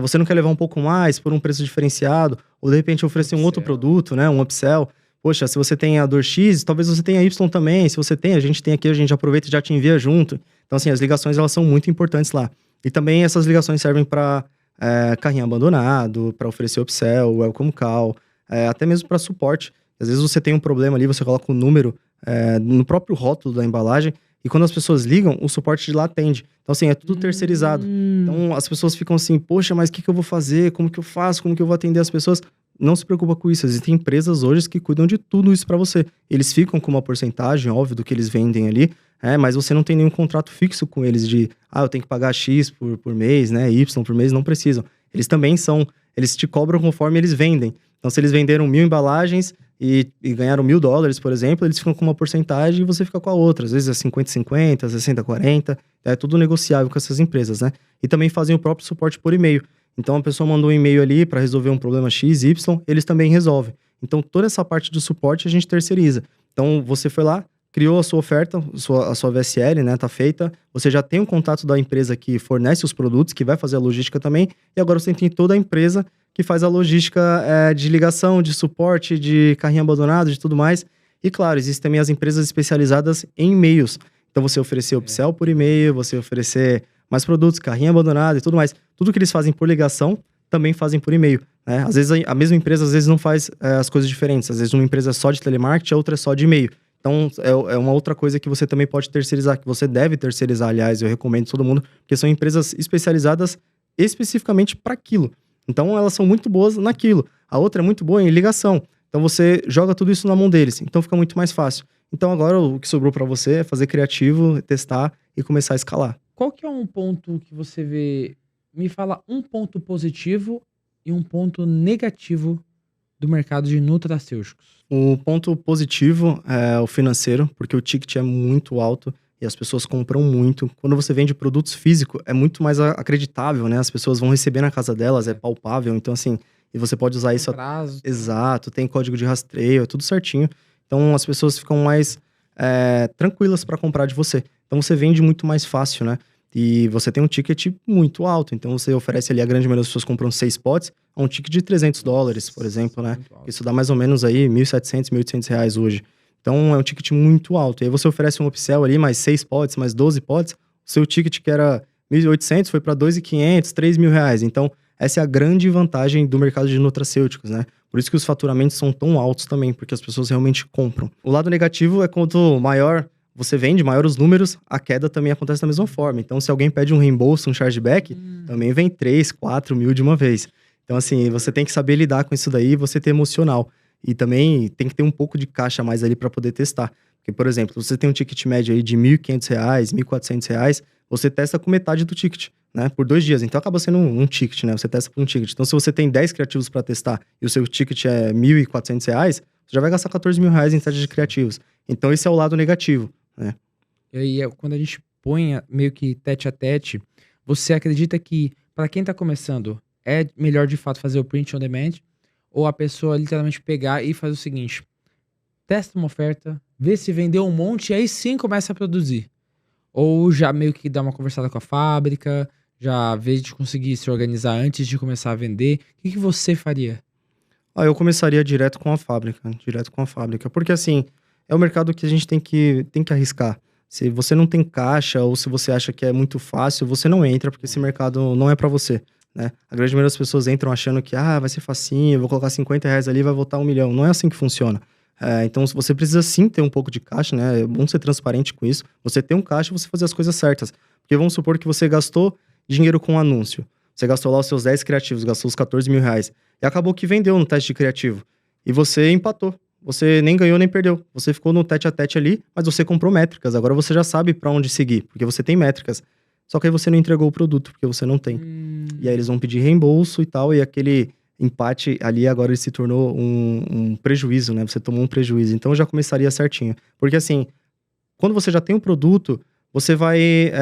você não quer levar um pouco mais por um preço diferenciado, ou de repente oferecer um outro produto, né, um upsell. Poxa, se você tem a dor X, talvez você tenha a Y também. Se você tem, a gente tem aqui, a gente aproveita e já te envia junto. Então, assim, as ligações, elas são muito importantes lá. E também essas ligações servem para carrinho abandonado, para oferecer upsell, welcome call, até mesmo para suporte. Às vezes você tem um problema ali, você coloca um número no próprio rótulo da embalagem, e quando as pessoas ligam, o suporte de lá atende. Então, assim, é tudo terceirizado. Então, as pessoas ficam assim, poxa, mas o que eu vou fazer? Como que eu faço? Como que eu vou atender as pessoas? Não se preocupa com isso. Existem empresas hoje que cuidam de tudo isso para você. Eles ficam com uma porcentagem, óbvio, do que eles vendem ali, mas você não tem nenhum contrato fixo com eles de, eu tenho que pagar X por mês, né? Y por mês, não precisam. Eles também eles te cobram conforme eles vendem. Então, se eles venderam 1000 embalagens e ganharam $1000, por exemplo, eles ficam com uma porcentagem e você fica com a outra. Às vezes é 50-50, 60-40. É tudo negociável com essas empresas, né? E também fazem o próprio suporte por e-mail. Então, a pessoa mandou um e-mail ali para resolver um problema X, Y, eles também resolvem. Então, toda essa parte do suporte a gente terceiriza. Então, você foi lá, criou a sua oferta, a sua VSL, né, tá feita. Você já tem um contato da empresa que fornece os produtos, que vai fazer a logística também. E agora você tem toda a empresa que faz a logística de ligação, de suporte, de carrinho abandonado, de tudo mais. E, claro, existem também as empresas especializadas em e-mails. Então, você oferecer upsell por e-mail, você oferecer mais produtos, carrinho abandonado e tudo mais. Tudo que eles fazem por ligação, também fazem por e-mail, né? Às vezes, a mesma empresa, às vezes, não faz as coisas diferentes. Às vezes, uma empresa é só de telemarketing, a outra é só de e-mail. Então, é uma outra coisa que você também pode terceirizar, que você deve terceirizar, aliás, eu recomendo todo mundo, porque são empresas especializadas especificamente para aquilo. Então, elas são muito boas naquilo. A outra é muito boa em ligação. Então, você joga tudo isso na mão deles. Então, fica muito mais fácil. Então, agora, o que sobrou para você é fazer criativo, testar e começar a escalar. Qual que é um ponto que você vê... Me fala um ponto positivo e um ponto negativo do mercado de nutracêuticos. O ponto positivo é o financeiro, porque o ticket é muito alto e as pessoas compram muito. Quando você vende produtos físicos, é muito mais acreditável, né? As pessoas vão receber na casa delas, é palpável. Então, assim, e você pode usar isso... Prazo. Exato, tem código de rastreio, é tudo certinho. Então, as pessoas ficam mais tranquilas para comprar de você. Então, você vende muito mais fácil, né? E você tem um ticket muito alto. Então, você oferece ali, a grande maioria das pessoas compram 6 potes, a um ticket de $300, por exemplo, né? Isso dá mais ou menos aí R$1.700, R$1.800 hoje. Então, é um ticket muito alto. E aí, você oferece um upsell ali, mais 6 potes, mais 12 potes. O seu ticket, que era R$1.800, foi para R$2.500, R$3.000. Então, essa é a grande vantagem do mercado de nutracêuticos, né? Por isso que os faturamentos são tão altos também, porque as pessoas realmente compram. O lado negativo é quanto maior você vende, maior os números, a queda também acontece da mesma forma. Então, se alguém pede um reembolso, um chargeback, também vem 3, 4 mil de uma vez. Então, assim, você tem que saber lidar com isso daí e você ter emocional. E também tem que ter um pouco de caixa a mais ali para poder testar. Porque, por exemplo, você tem um ticket médio aí de R$1.500, R$1.400, você testa com metade do ticket, né? Por 2 dias. Então, acaba sendo um ticket, né? Você testa por um ticket. Então, se você tem 10 criativos para testar e o seu ticket é R$1.400, você já vai gastar R$14.000 em teste de criativos. Então, esse é o lado negativo, né? E aí, quando a gente põe meio que tete a tete, você acredita que, para quem tá começando, é melhor de fato fazer o print on demand? Ou a pessoa literalmente pegar e fazer o seguinte: testa uma oferta, vê se vendeu um monte e aí sim começa a produzir? Ou já meio que dá uma conversada com a fábrica, já vê de conseguir se organizar antes de começar a vender? O que você faria? Eu começaria direto com a fábrica, porque assim, é o mercado que a gente tem que arriscar. Se você não tem caixa ou se você acha que é muito fácil, você não entra, porque esse mercado não é para você, né? A grande maioria das pessoas entram achando que, vai ser facinho, vou colocar R$50 ali e vai voltar 1 milhão. Não é assim que funciona. Então, você precisa sim ter um pouco de caixa, né? É bom ser transparente com isso. Você ter um caixa e você fazer as coisas certas. Porque vamos supor que você gastou dinheiro com anúncio. Você gastou lá os seus 10 criativos, gastou os R$14.000. E acabou que vendeu no teste de criativo. E você empatou. Você nem ganhou nem perdeu. Você ficou no tete a tete ali, mas você comprou métricas. Agora você já sabe pra onde seguir, porque você tem métricas. Só que aí você não entregou o produto, porque você não tem. E aí eles vão pedir reembolso e tal, e aquele empate ali agora ele se tornou um prejuízo, né? Você tomou um prejuízo. Então eu já começaria certinho. Porque assim, quando você já tem um produto, você vai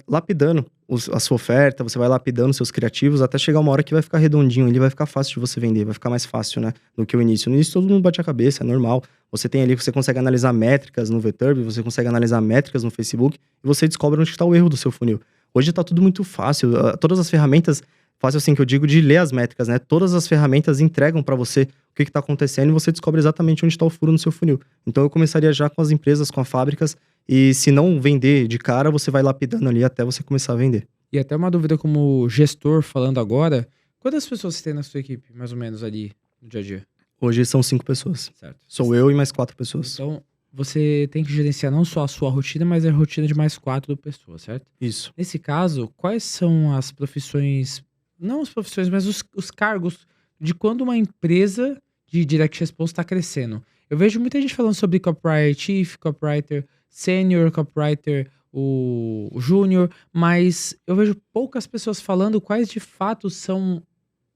lapidando a sua oferta, você vai lapidando seus criativos, até chegar uma hora que vai ficar redondinho, ele vai ficar fácil de você vender, vai ficar mais fácil, né, do que o início. No início todo mundo bate a cabeça, é normal. Você tem ali, você consegue analisar métricas no VTurb, você consegue analisar métricas no Facebook, e você descobre onde está o erro do seu funil. Hoje tá tudo muito fácil, todas as ferramentas, fácil assim que eu digo de ler as métricas, né, todas as ferramentas entregam para você o que tá acontecendo e você descobre exatamente onde está o furo no seu funil. Então eu começaria já com as empresas, com as fábricas, e se não vender de cara, você vai lapidando ali até você começar a vender. E até uma dúvida como gestor falando agora, quantas pessoas você tem na sua equipe, mais ou menos, ali no dia a dia? Hoje são 5 pessoas. Certo. Sou eu e mais 4 pessoas. Então, você tem que gerenciar não só a sua rotina, mas a rotina de mais 4 pessoas, certo? Isso. Nesse caso, quais são as profissões, não as profissões, mas os cargos de quando uma empresa de direct response está crescendo? Eu vejo muita gente falando sobre copywriter chief, copywriter senior, copywriter o júnior, mas eu vejo poucas pessoas falando quais de fato são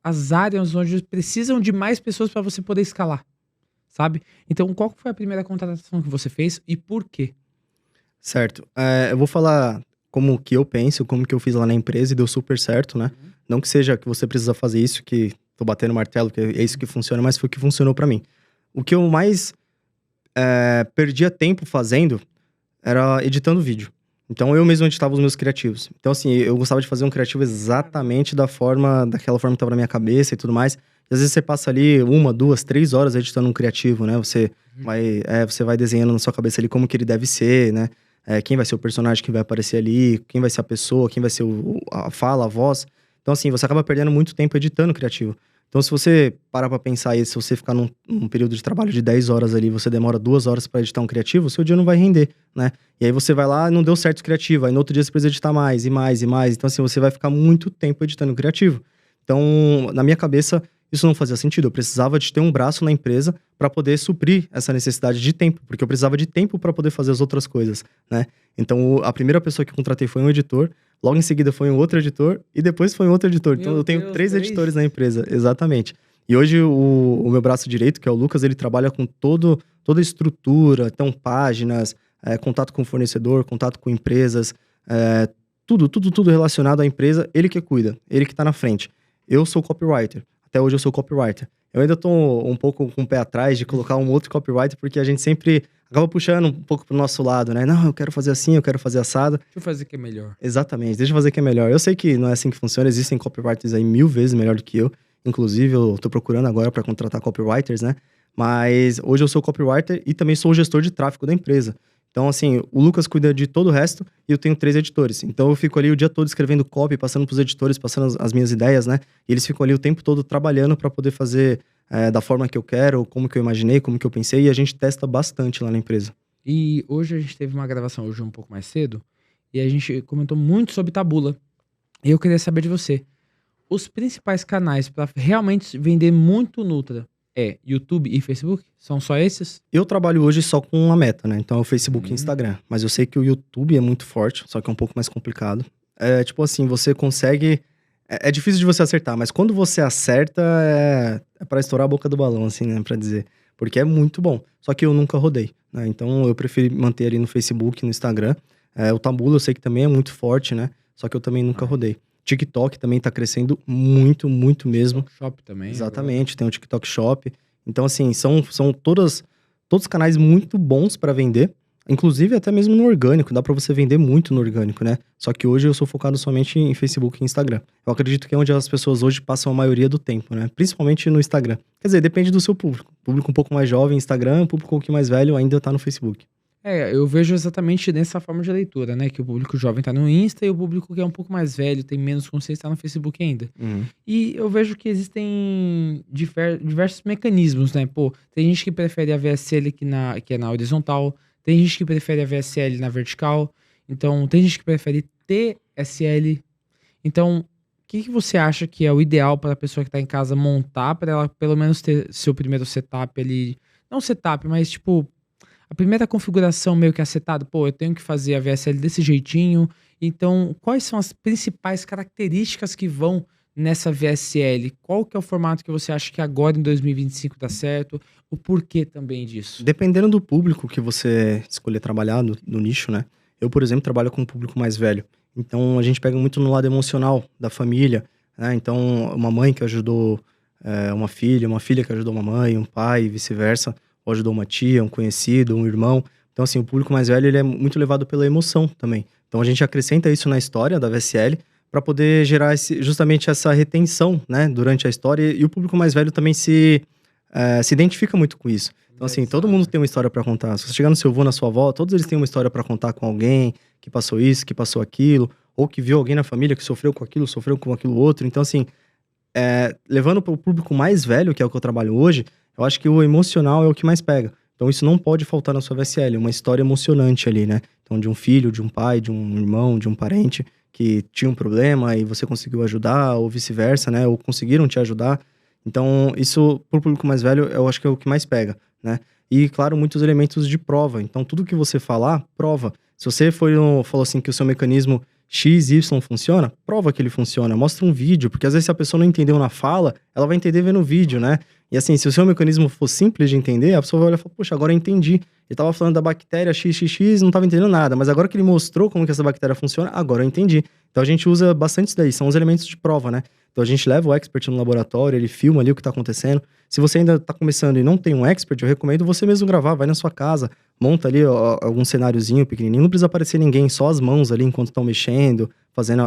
as áreas onde precisam de mais pessoas para você poder escalar, sabe? Então, qual foi a primeira contratação que você fez e por quê? Certo. Eu vou falar como que eu penso, como que eu fiz lá na empresa e deu super certo, né? Não que seja que você precisa fazer isso, que tô batendo martelo, que é isso que funciona, mas foi o que funcionou para mim. O que eu mais perdia tempo fazendo era editando vídeo. Então, eu mesmo editava os meus criativos. Então, assim, eu gostava de fazer um criativo exatamente daquela forma que tava na minha cabeça e tudo mais. E às vezes você passa ali 1, 2, 3 horas editando um criativo, né? Você vai desenhando na sua cabeça ali como que ele deve ser, né? Quem vai ser o personagem que vai aparecer ali, quem vai ser a pessoa, quem vai ser a fala, a voz. Então, assim, você acaba perdendo muito tempo editando o criativo. Então, se você parar pra pensar aí, se você ficar num período de trabalho de 10 horas ali, você demora 2 horas pra editar um criativo, seu dia não vai render, né? E aí você vai lá, não deu certo o criativo, aí no outro dia você precisa editar mais e mais e mais. Então, assim, você vai ficar muito tempo editando o criativo. Então, na minha cabeça, isso não fazia sentido. Eu precisava de ter um braço na empresa para poder suprir essa necessidade de tempo, porque eu precisava de tempo para poder fazer as outras coisas, né? Então, a primeira pessoa que eu contratei foi um editor, logo em seguida foi um outro editor e depois foi um outro editor. Então, eu tenho 3 editores na empresa, exatamente. E hoje, o meu braço direito, que é o Lucas, ele trabalha com toda a estrutura, então páginas, contato com o fornecedor, contato com empresas, tudo relacionado à empresa, ele que cuida, ele que tá na frente. Eu sou copywriter. Até hoje eu sou copywriter. eu ainda tô um pouco com o pé atrás de colocar um outro copywriter, porque a gente sempre acaba puxando um pouco pro nosso lado, né? Não, eu quero fazer assim, eu quero fazer assado. Deixa eu fazer que é melhor. Exatamente, deixa eu fazer que é melhor. Eu sei que não é assim que funciona, existem copywriters aí 1000 vezes melhor do que eu. Inclusive, eu tô procurando agora para contratar copywriters, né? Mas hoje eu sou copywriter e também sou o gestor de tráfego da empresa. Então, assim, o Lucas cuida de todo o resto e eu tenho 3 editores. Então, eu fico ali o dia todo escrevendo copy, passando pros editores, passando as minhas ideias, né? E eles ficam ali o tempo todo trabalhando para poder fazer da forma que eu quero, como que eu imaginei, como que eu pensei. E a gente testa bastante lá na empresa. E hoje a gente teve uma gravação hoje um pouco mais cedo e a gente comentou muito sobre Taboola. E eu queria saber de você. Os principais canais para realmente vender muito Nutra é YouTube e Facebook? São só esses? Eu trabalho hoje só com uma meta, né? Então é o Facebook e Instagram. Mas eu sei que o YouTube é muito forte, só que é um pouco mais complicado. É tipo assim, você consegue... É difícil de você acertar, mas quando você acerta, é pra estourar a boca do balão, assim, né? Pra dizer. Porque é muito bom. Só que eu nunca rodei, né? Então eu prefiro manter ali no Facebook, no Instagram. O Taboola eu sei que também é muito forte, né? Só que eu também nunca rodei. TikTok também tá crescendo muito, muito mesmo. TikTok Shop também. Exatamente, tem o TikTok Shop. Então, assim, são todos canais muito bons para vender. Inclusive, até mesmo no orgânico. Dá para você vender muito no orgânico, né? Só que hoje eu sou focado somente em Facebook e Instagram. Eu acredito que é onde as pessoas hoje passam a maioria do tempo, né? Principalmente no Instagram. Quer dizer, depende do seu público. Público um pouco mais jovem, Instagram. Público um pouquinho mais velho, ainda tá no Facebook. Eu vejo exatamente dessa forma de leitura, né? Que o público jovem tá no Insta e o público que é um pouco mais velho, tem menos consciência, tá no Facebook ainda. E eu vejo que existem diversos mecanismos, né? Pô, tem gente que prefere a VSL que é na horizontal, tem gente que prefere a VSL na vertical, então tem gente que prefere TSL. Então, o que você acha que é o ideal para a pessoa que tá em casa montar, para ela pelo menos ter seu primeiro setup ali? Não setup, mas tipo... A primeira configuração meio que acertada, pô, eu tenho que fazer a VSL desse jeitinho. Então, quais são as principais características que vão nessa VSL? Qual que é o formato que você acha que agora em 2025 dá certo? O porquê também disso? Dependendo do público que você escolher trabalhar, no nicho, né? Eu, por exemplo, trabalho com um público mais velho. Então, a gente pega muito no lado emocional da família, né? Então, uma mãe que ajudou uma filha que ajudou uma mãe, um pai e vice-versa. Ou ajudou uma tia, um conhecido, um irmão. Então, assim, o público mais velho, ele é muito levado pela emoção também. Então, a gente acrescenta isso na história da VSL para poder gerar justamente essa retenção, né, durante a história. E o público mais velho também se identifica muito com isso. Então, assim, todo mundo tem uma história para contar. Se você chegar no seu avô, na sua avó, todos eles têm uma história para contar com alguém que passou isso, que passou aquilo, ou que viu alguém na família que sofreu com aquilo outro. Então, assim, levando para o público mais velho, que é o que eu trabalho hoje, eu acho que o emocional é o que mais pega. Então isso não pode faltar na sua VSL, uma história emocionante ali, né? Então de um filho, de um pai, de um irmão, de um parente que tinha um problema e você conseguiu ajudar, ou vice-versa, né? Ou conseguiram te ajudar. Então isso, pro público mais velho, eu acho que é o que mais pega, né? E, claro, muitos elementos de prova. Então tudo que você falar, prova. Se você falou assim que o seu mecanismo XY funciona, prova que ele funciona, mostra um vídeo, porque às vezes se a pessoa não entendeu na fala, ela vai entender vendo o vídeo, né? E assim, se o seu mecanismo for simples de entender, a pessoa vai olhar e falar, poxa, agora eu entendi. Ele tava falando da bactéria XXX, não tava entendendo nada, mas agora que ele mostrou como que essa bactéria funciona, agora eu entendi. Então a gente usa bastante isso daí, são os elementos de prova, né? Então a gente leva o expert no laboratório, ele filma ali o que tá acontecendo. Se você ainda tá começando e não tem um expert, eu recomendo você mesmo gravar, vai na sua casa, monta ali algum cenáriozinho pequenininho, não precisa aparecer ninguém, só as mãos ali enquanto estão mexendo, fazendo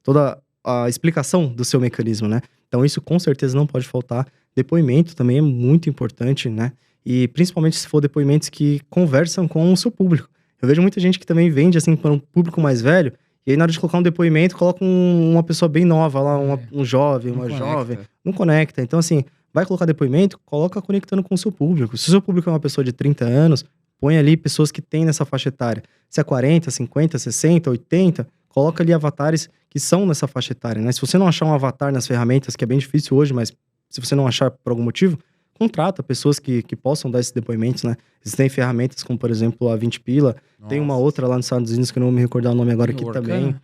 toda a explicação do seu mecanismo, né? Então isso com certeza não pode faltar. Depoimento também é muito importante, né? E principalmente se for depoimentos que conversam com o seu público. Eu vejo muita gente que também vende assim para um público mais velho, e aí na hora de colocar um depoimento, coloca uma pessoa bem nova lá, um jovem, uma jovem, não conecta. Então assim, vai colocar depoimento, coloca conectando com o seu público. Se o seu público é uma pessoa de 30 anos, põe ali pessoas que têm nessa faixa etária. Se é 40, 50, 60, 80, coloca ali avatares que são nessa faixa etária, né? Se você não achar um avatar nas ferramentas, que é bem difícil hoje, mas se você não achar por algum motivo, contrata pessoas que possam dar esses depoimentos, né? Existem ferramentas como, por exemplo, a 20 Pila. Nossa. Tem uma outra lá nos Estados Unidos que eu não vou me recordar o nome agora aqui também.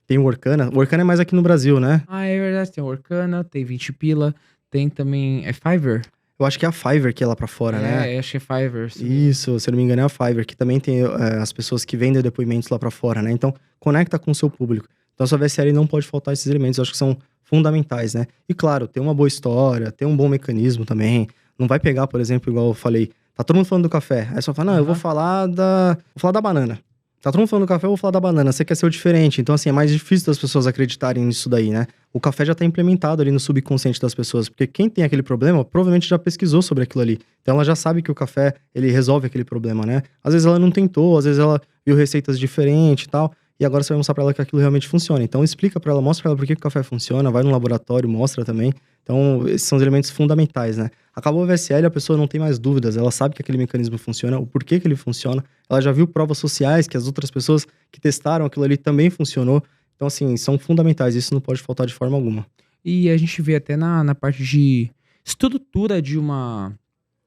Tem o Workana. O Workana é mais aqui no Brasil, né? Ah, é verdade. Tem o Workana, tem 20 Pila, tem também... É Fiverr? Eu acho que é a Fiverr que é lá pra fora, né? É, acho que é Fiverr. Sim. Isso, se eu não me engano é a Fiverr, que também tem as pessoas que vendem depoimentos lá pra fora, né? Então, conecta com o seu público. Então, a sua VSL não pode faltar esses elementos, eu acho que são fundamentais, né? E claro, ter uma boa história, ter um bom mecanismo também. Não vai pegar, por exemplo, igual eu falei, tá todo mundo falando do café. Aí só fala, não, eu vou falar da banana. Tá todo mundo falando do café, eu vou falar da banana. Você quer ser o diferente. Então, assim, é mais difícil das pessoas acreditarem nisso daí, né? O café já tá implementado ali no subconsciente das pessoas. Porque quem tem aquele problema, provavelmente já pesquisou sobre aquilo ali. Então, ela já sabe que o café, ele resolve aquele problema, né? Às vezes ela não tentou, às vezes ela viu receitas diferentes e tal. E agora você vai mostrar pra ela que aquilo realmente funciona. Então, explica pra ela, mostra pra ela por que o café funciona. Vai no laboratório, mostra também. Então, esses são os elementos fundamentais, né? Acabou o VSL, a pessoa não tem mais dúvidas, ela sabe que aquele mecanismo funciona, o porquê que ele funciona, ela já viu provas sociais que as outras pessoas que testaram aquilo ali também funcionou. Então, assim, são fundamentais, isso não pode faltar de forma alguma. E a gente vê até na parte de estrutura de uma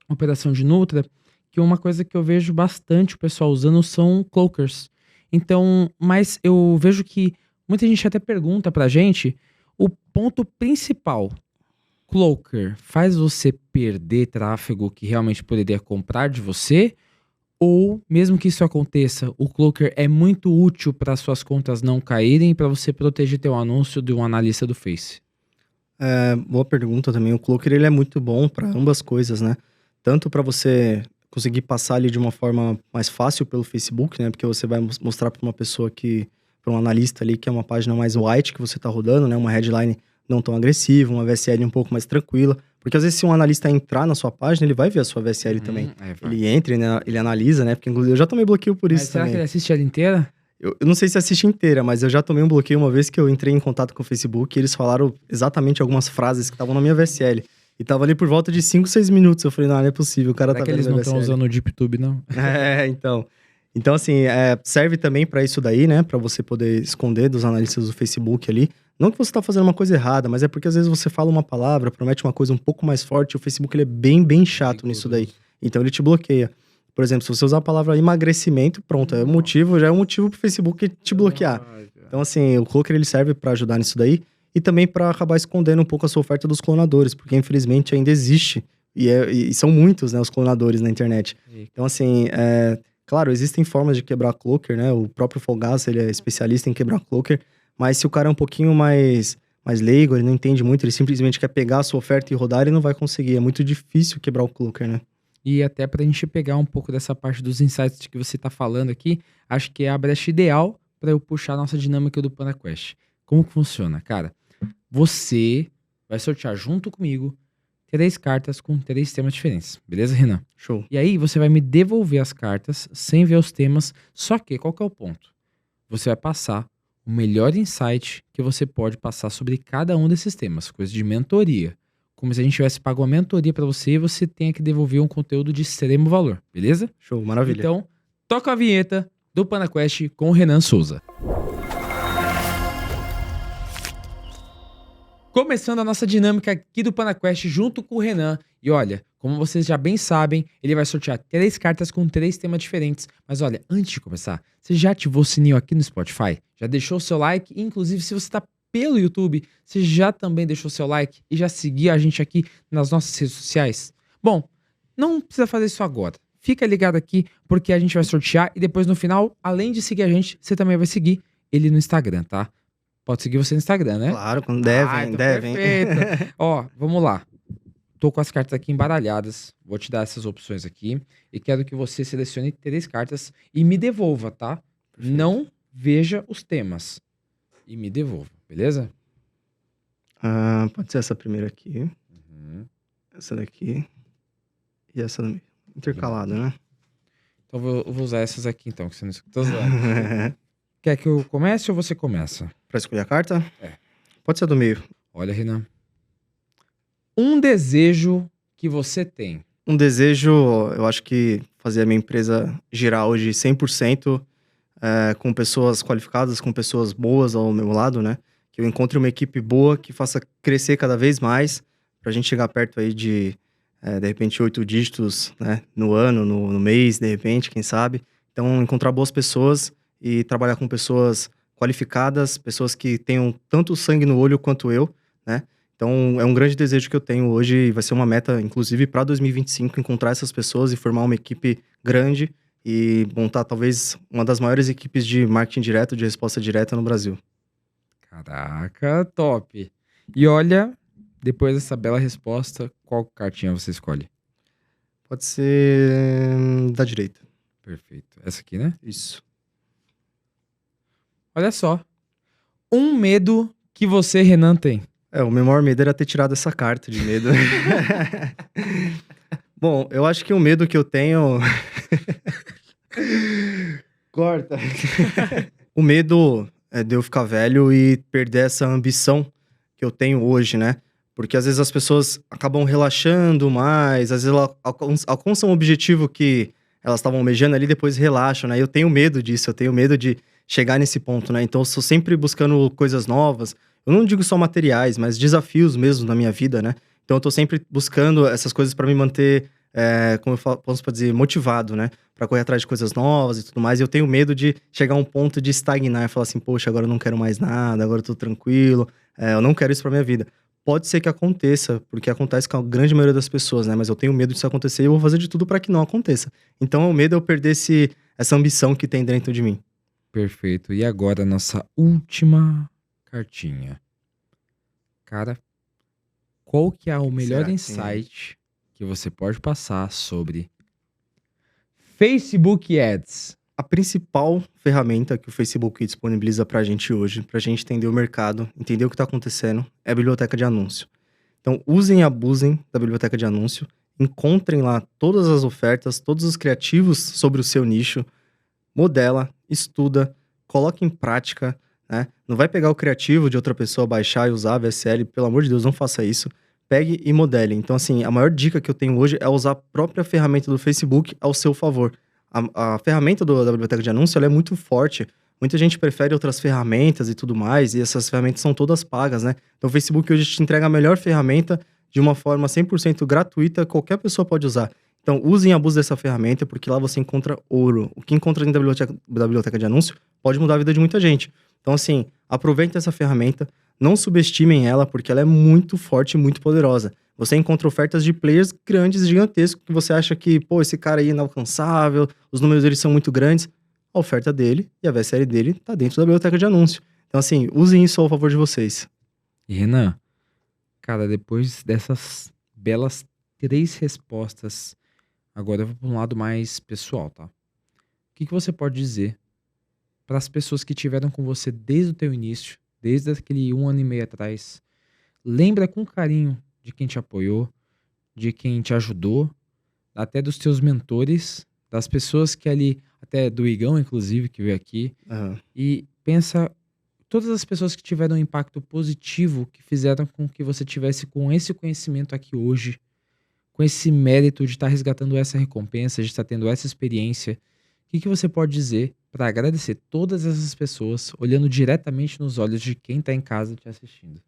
operação de Nutra, que uma coisa que eu vejo bastante o pessoal usando são cloakers. Então, mas eu vejo que muita gente até pergunta pra gente o ponto principal. Cloaker faz você perder tráfego que realmente poderia comprar de você? Ou, mesmo que isso aconteça, o Cloaker é muito útil para suas contas não caírem e para você proteger teu anúncio de um analista do Face? Boa pergunta também. O Cloaker, ele é muito bom para ambas coisas, né? Tanto para você conseguir passar ali de uma forma mais fácil pelo Facebook, né? Porque você vai mostrar para uma pessoa para um analista ali, que é uma página mais white que você tá rodando, né? Uma headline não tão agressiva, uma VSL um pouco mais tranquila. Porque às vezes se um analista entrar na sua página, ele vai ver a sua VSL também. Ele entra, ele analisa, né? Porque inclusive eu já tomei bloqueio por isso será também. que ele assiste ela inteira? Eu não sei se assiste inteira, mas eu já tomei um bloqueio uma vez que eu entrei em contato com o Facebook e eles falaram exatamente algumas frases que estavam na minha VSL. E tava ali por volta de 5, 6 minutos. Eu falei, não é possível, o cara Será tá que vendo eles minha não estão VSL. usando o DeepTube, não? Então. Então, assim, serve também pra isso daí, né? Pra você poder esconder dos analistas do Facebook ali. Não que você tá fazendo uma coisa errada, mas é porque às vezes você fala uma palavra, promete uma coisa um pouco mais forte, e o Facebook ele é bem, bem chato nisso daí. Então ele te bloqueia. Por exemplo, se você usar a palavra emagrecimento, pronto, já é um motivo pro Facebook te bloquear. Então, assim, o Cloaker ele serve pra ajudar nisso daí e também pra acabar escondendo um pouco a sua oferta dos clonadores, porque infelizmente ainda existe, e são muitos, né, os clonadores na internet. Então, assim, claro, existem formas de quebrar Cloaker, né? O próprio Fogaça, ele é especialista em quebrar Cloaker, mas se o cara é um pouquinho mais leigo, ele não entende muito, ele simplesmente quer pegar a sua oferta e rodar, ele não vai conseguir. É muito difícil quebrar o Cloaker, né? E até pra gente pegar um pouco dessa parte dos insights que você tá falando aqui, acho que é a brecha ideal pra eu puxar a nossa dinâmica do PandaQuest. Como que funciona? Cara, você vai sortear junto comigo 3 cartas com 3 temas diferentes. Beleza, Renan? Show. E aí você vai me devolver as cartas sem ver os temas. Só que, qual que é o ponto? Você vai passar o melhor insight que você pode passar sobre cada um desses temas. Coisa de mentoria. Como se a gente tivesse pago uma mentoria pra você e você tenha que devolver um conteúdo de extremo valor. Beleza? Show, maravilha. Então, toca a vinheta do PandaQuest com o Renan Souza. Começando a nossa dinâmica aqui do PandaQuest junto com o Renan. E olha, como vocês já bem sabem, ele vai sortear 3 cartas com 3 temas diferentes. Mas olha, antes de começar, você já ativou o sininho aqui no Spotify? Já deixou o seu like? Inclusive, se você está pelo YouTube, você já também deixou o seu like e já seguiu a gente aqui nas nossas redes sociais? Bom, não precisa fazer isso agora. Fica ligado aqui, porque a gente vai sortear e depois no final, além de seguir a gente, você também vai seguir ele no Instagram, tá? Pode seguir você no Instagram, né? Claro, quando devem, então devem. perfeito. Ó, vamos lá. Tô com as cartas aqui embaralhadas. Vou te dar essas opções aqui. E quero que você selecione 3 cartas e me devolva, tá? Perfeito. Não veja os temas. E me devolva, beleza? Pode ser essa primeira aqui, essa daqui e essa do meio. Intercalado, né? Então eu vou usar essas aqui então, que você não escutou usando. Quer que eu comece ou você começa? Pra escolher a carta? É. Pode ser a do meio. Olha, Renan. Um desejo que você tem. Um desejo, eu acho que fazer a minha empresa girar hoje 100%, com pessoas qualificadas, com pessoas boas ao meu lado, né? Que eu encontre uma equipe boa que faça crescer cada vez mais, pra gente chegar perto aí de repente, 8 dígitos, né? No ano, no mês, de repente, quem sabe. Então, encontrar boas pessoas e trabalhar com pessoas qualificadas, pessoas que tenham tanto sangue no olho quanto eu, né? Então, é um grande desejo que eu tenho hoje e vai ser uma meta, inclusive, para 2025, encontrar essas pessoas e formar uma equipe grande e montar, talvez, uma das maiores equipes de marketing direto, de resposta direta no Brasil. Caraca, top. E olha, depois dessa bela resposta, qual cartinha você escolhe? Pode ser da direita. Perfeito. Essa aqui, né? Isso. Olha só. Um medo que você, Renan, tem. O meu maior medo era ter tirado essa carta de medo. Bom, eu acho que o medo que eu tenho... Corta. O medo é de eu ficar velho e perder essa ambição que eu tenho hoje, né? Porque às vezes as pessoas acabam relaxando mais, às vezes elas alcançam um objetivo que elas estavam almejando ali, depois relaxam, né? Eu tenho medo disso, eu tenho medo de chegar nesse ponto, né? Então eu sou sempre buscando coisas novas. Eu não digo só materiais, mas desafios mesmo na minha vida, né? Então eu tô sempre buscando essas coisas para me manter, como eu posso dizer, motivado, né? Pra correr atrás de coisas novas e tudo mais. E eu tenho medo de chegar a um ponto de estagnar e falar assim, poxa, agora eu não quero mais nada, agora eu tô tranquilo, eu não quero isso pra minha vida. Pode ser que aconteça, porque acontece com a grande maioria das pessoas, né? Mas eu tenho medo disso acontecer e eu vou fazer de tudo pra que não aconteça. Então o medo é eu perder essa ambição que tem dentro de mim. Perfeito. E agora a nossa última cartinha. Cara, qual que é o melhor Será que- insight que você pode passar sobre Facebook Ads? A principal ferramenta que o Facebook disponibiliza pra gente hoje, pra gente entender o mercado, entender o que tá acontecendo, é a biblioteca de anúncio. Então, usem e abusem da biblioteca de anúncio, encontrem lá todas as ofertas, todos os criativos sobre o seu nicho, modela, estuda, coloca em prática, né? Não vai pegar o criativo de outra pessoa, baixar e usar a VSL, pelo amor de Deus, não faça isso. Pegue e modele. Então, assim, a maior dica que eu tenho hoje é usar a própria ferramenta do Facebook ao seu favor. A ferramenta da biblioteca de anúncio, ela é muito forte. Muita gente prefere outras ferramentas e tudo mais, e essas ferramentas são todas pagas, né? Então, o Facebook hoje te entrega a melhor ferramenta de uma forma 100% gratuita, qualquer pessoa pode usar. Então, usem e abusem dessa ferramenta, porque lá você encontra ouro. O que encontra dentro da biblioteca de anúncio pode mudar a vida de muita gente. Então, assim, aproveitem essa ferramenta, não subestimem ela, porque ela é muito forte e muito poderosa. Você encontra ofertas de players grandes, gigantescos, que você acha que, pô, esse cara aí é inalcançável, os números dele são muito grandes. A oferta dele e a VSL dele tá dentro da biblioteca de anúncio. Então, assim, usem isso ao favor de vocês. E Renan, cara, depois dessas belas 3 respostas, agora eu vou para um lado mais pessoal, tá? O que você pode dizer para as pessoas que estiveram com você desde o teu início, desde aquele 1 ano e meio atrás? Lembra com carinho de quem te apoiou, de quem te ajudou, até dos teus mentores, das pessoas que ali, até do Igão, inclusive, que veio aqui, e pensa todas as pessoas que tiveram um impacto positivo, que fizeram com que você tivesse com esse conhecimento aqui hoje, com esse mérito de estar resgatando essa recompensa, de estar tendo essa experiência. O que você pode dizer para agradecer todas essas pessoas, olhando diretamente nos olhos de quem está em casa te assistindo?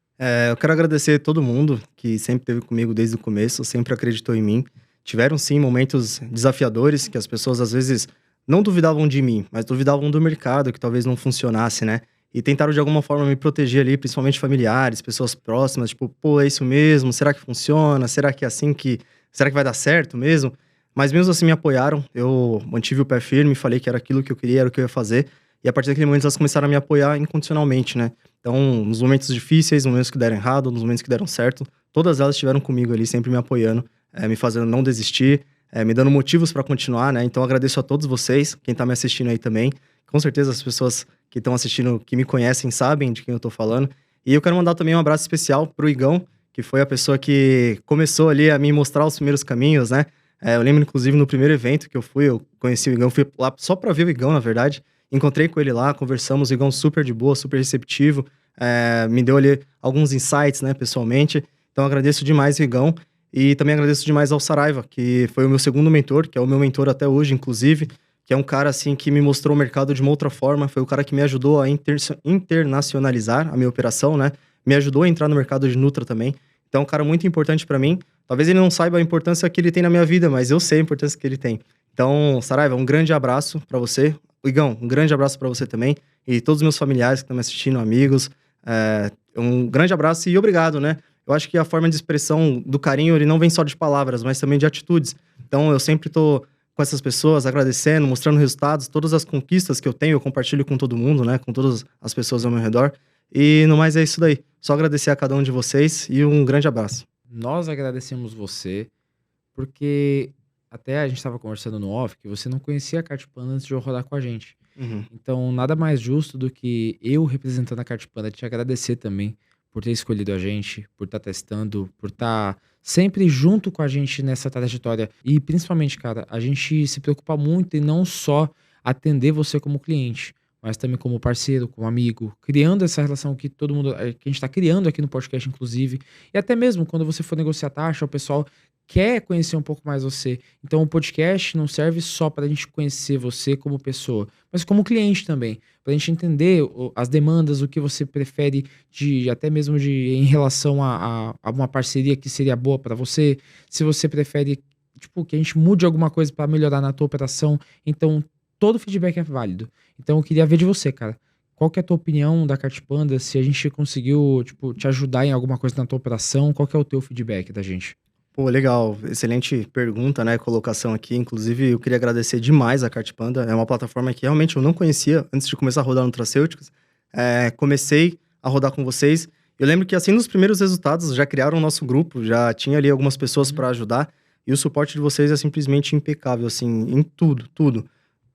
Eu quero agradecer todo mundo que sempre esteve comigo desde o começo, sempre acreditou em mim. Tiveram, sim, momentos desafiadores, que as pessoas, às vezes, não duvidavam de mim, mas duvidavam do mercado, que talvez não funcionasse, né? E tentaram, de alguma forma, me proteger ali, principalmente familiares, pessoas próximas, tipo, pô, é isso mesmo? Será que funciona? Será que é assim que... Será que vai dar certo mesmo? Mas mesmo assim me apoiaram, eu mantive o pé firme, falei que era aquilo que eu queria, era o que eu ia fazer. E a partir daquele momento elas começaram a me apoiar incondicionalmente, né? Então, nos momentos difíceis, nos momentos que deram errado, nos momentos que deram certo, todas elas estiveram comigo ali, sempre me apoiando, me fazendo não desistir, me dando motivos para continuar, né? Então, agradeço a todos vocês, quem tá me assistindo aí também. Com certeza as pessoas que estão assistindo, que me conhecem, sabem de quem eu tô falando. E eu quero mandar também um abraço especial pro Igão, que foi a pessoa que começou ali a me mostrar os primeiros caminhos, né? Eu lembro, inclusive, no primeiro evento que eu fui, eu conheci o Igão, fui lá só pra ver o Igão, na verdade. Encontrei com ele lá, conversamos, o Igão super de boa, super receptivo, me deu ali alguns insights, né, pessoalmente. Então, agradeço demais o Igão e também agradeço demais ao Saraiva, que foi o meu segundo mentor, que é o meu mentor até hoje, inclusive, que é um cara, assim, que me mostrou o mercado de uma outra forma, foi o cara que me ajudou a internacionalizar a minha operação, né, me ajudou a entrar no mercado de Nutra também. Então, é um cara muito importante pra mim. Talvez ele não saiba a importância que ele tem na minha vida, mas eu sei a importância que ele tem. Então, Saraiva, um grande abraço pra você. Igão, um grande abraço pra você também. E todos os meus familiares que estão me assistindo, amigos. Um grande abraço e obrigado, né? Eu acho que a forma de expressão do carinho, ele não vem só de palavras, mas também de atitudes. Então, eu sempre tô com essas pessoas, agradecendo, mostrando resultados, todas as conquistas que eu tenho, eu compartilho com todo mundo, né? Com todas as pessoas ao meu redor. E no mais é isso daí. Só agradecer a cada um de vocês e um grande abraço. Nós agradecemos você, porque até a gente estava conversando no off que você não conhecia a Cartpanda antes de rodar com a gente. Uhum. Então, nada mais justo do que eu, representando a Cartpanda, te agradecer também por ter escolhido a gente, por estar testando, por estar sempre junto com a gente nessa trajetória. E principalmente, cara, a gente se preocupa muito em não só atender você como cliente, mas também como parceiro, como amigo, criando essa relação que todo mundo, que a gente está criando aqui no podcast, inclusive. E até mesmo quando você for negociar taxa, o pessoal quer conhecer um pouco mais você. Então o podcast não serve só para a gente conhecer você como pessoa, mas como cliente também, para a gente entender as demandas, o que você prefere de até mesmo de em relação a uma parceria que seria boa para você, se você prefere tipo que a gente mude alguma coisa para melhorar na tua operação. Então todo feedback é válido. Então eu queria ver de você, cara. Qual que é a tua opinião da Cartpanda? Se a gente conseguiu, tipo, te ajudar em alguma coisa na tua operação, qual que é o teu feedback da gente? Pô, legal. Excelente pergunta, né? Colocação aqui. Inclusive, eu queria agradecer demais a Cartpanda. É uma plataforma que realmente eu não conhecia antes de começar a rodar no Nutracêuticos. Comecei a rodar com vocês. Eu lembro que, assim, nos primeiros resultados, já criaram o nosso grupo, já tinha ali algumas pessoas para ajudar. E o suporte de vocês é simplesmente impecável, assim, em tudo, tudo.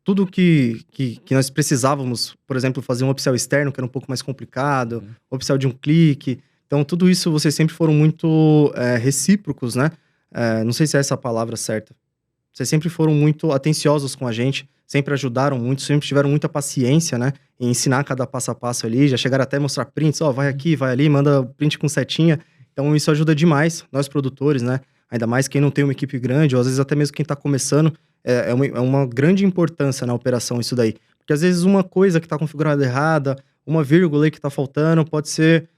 Tudo que nós precisávamos, por exemplo, fazer um upsell externo, que era um pouco mais complicado, upsell de um clique. Então, tudo isso vocês sempre foram muito recíprocos, né? Não sei se é essa a palavra certa. Vocês sempre foram muito atenciosos com a gente, sempre ajudaram muito, sempre tiveram muita paciência, né? Em ensinar cada passo a passo ali, já chegaram até a mostrar prints, vai aqui, vai ali, manda print com setinha. Então, isso ajuda demais, nós produtores, né? Ainda mais quem não tem uma equipe grande, ou às vezes até mesmo quem está começando, é uma grande importância na operação isso daí. Porque às vezes uma coisa que está configurada errada, uma vírgula aí que está faltando, pode ser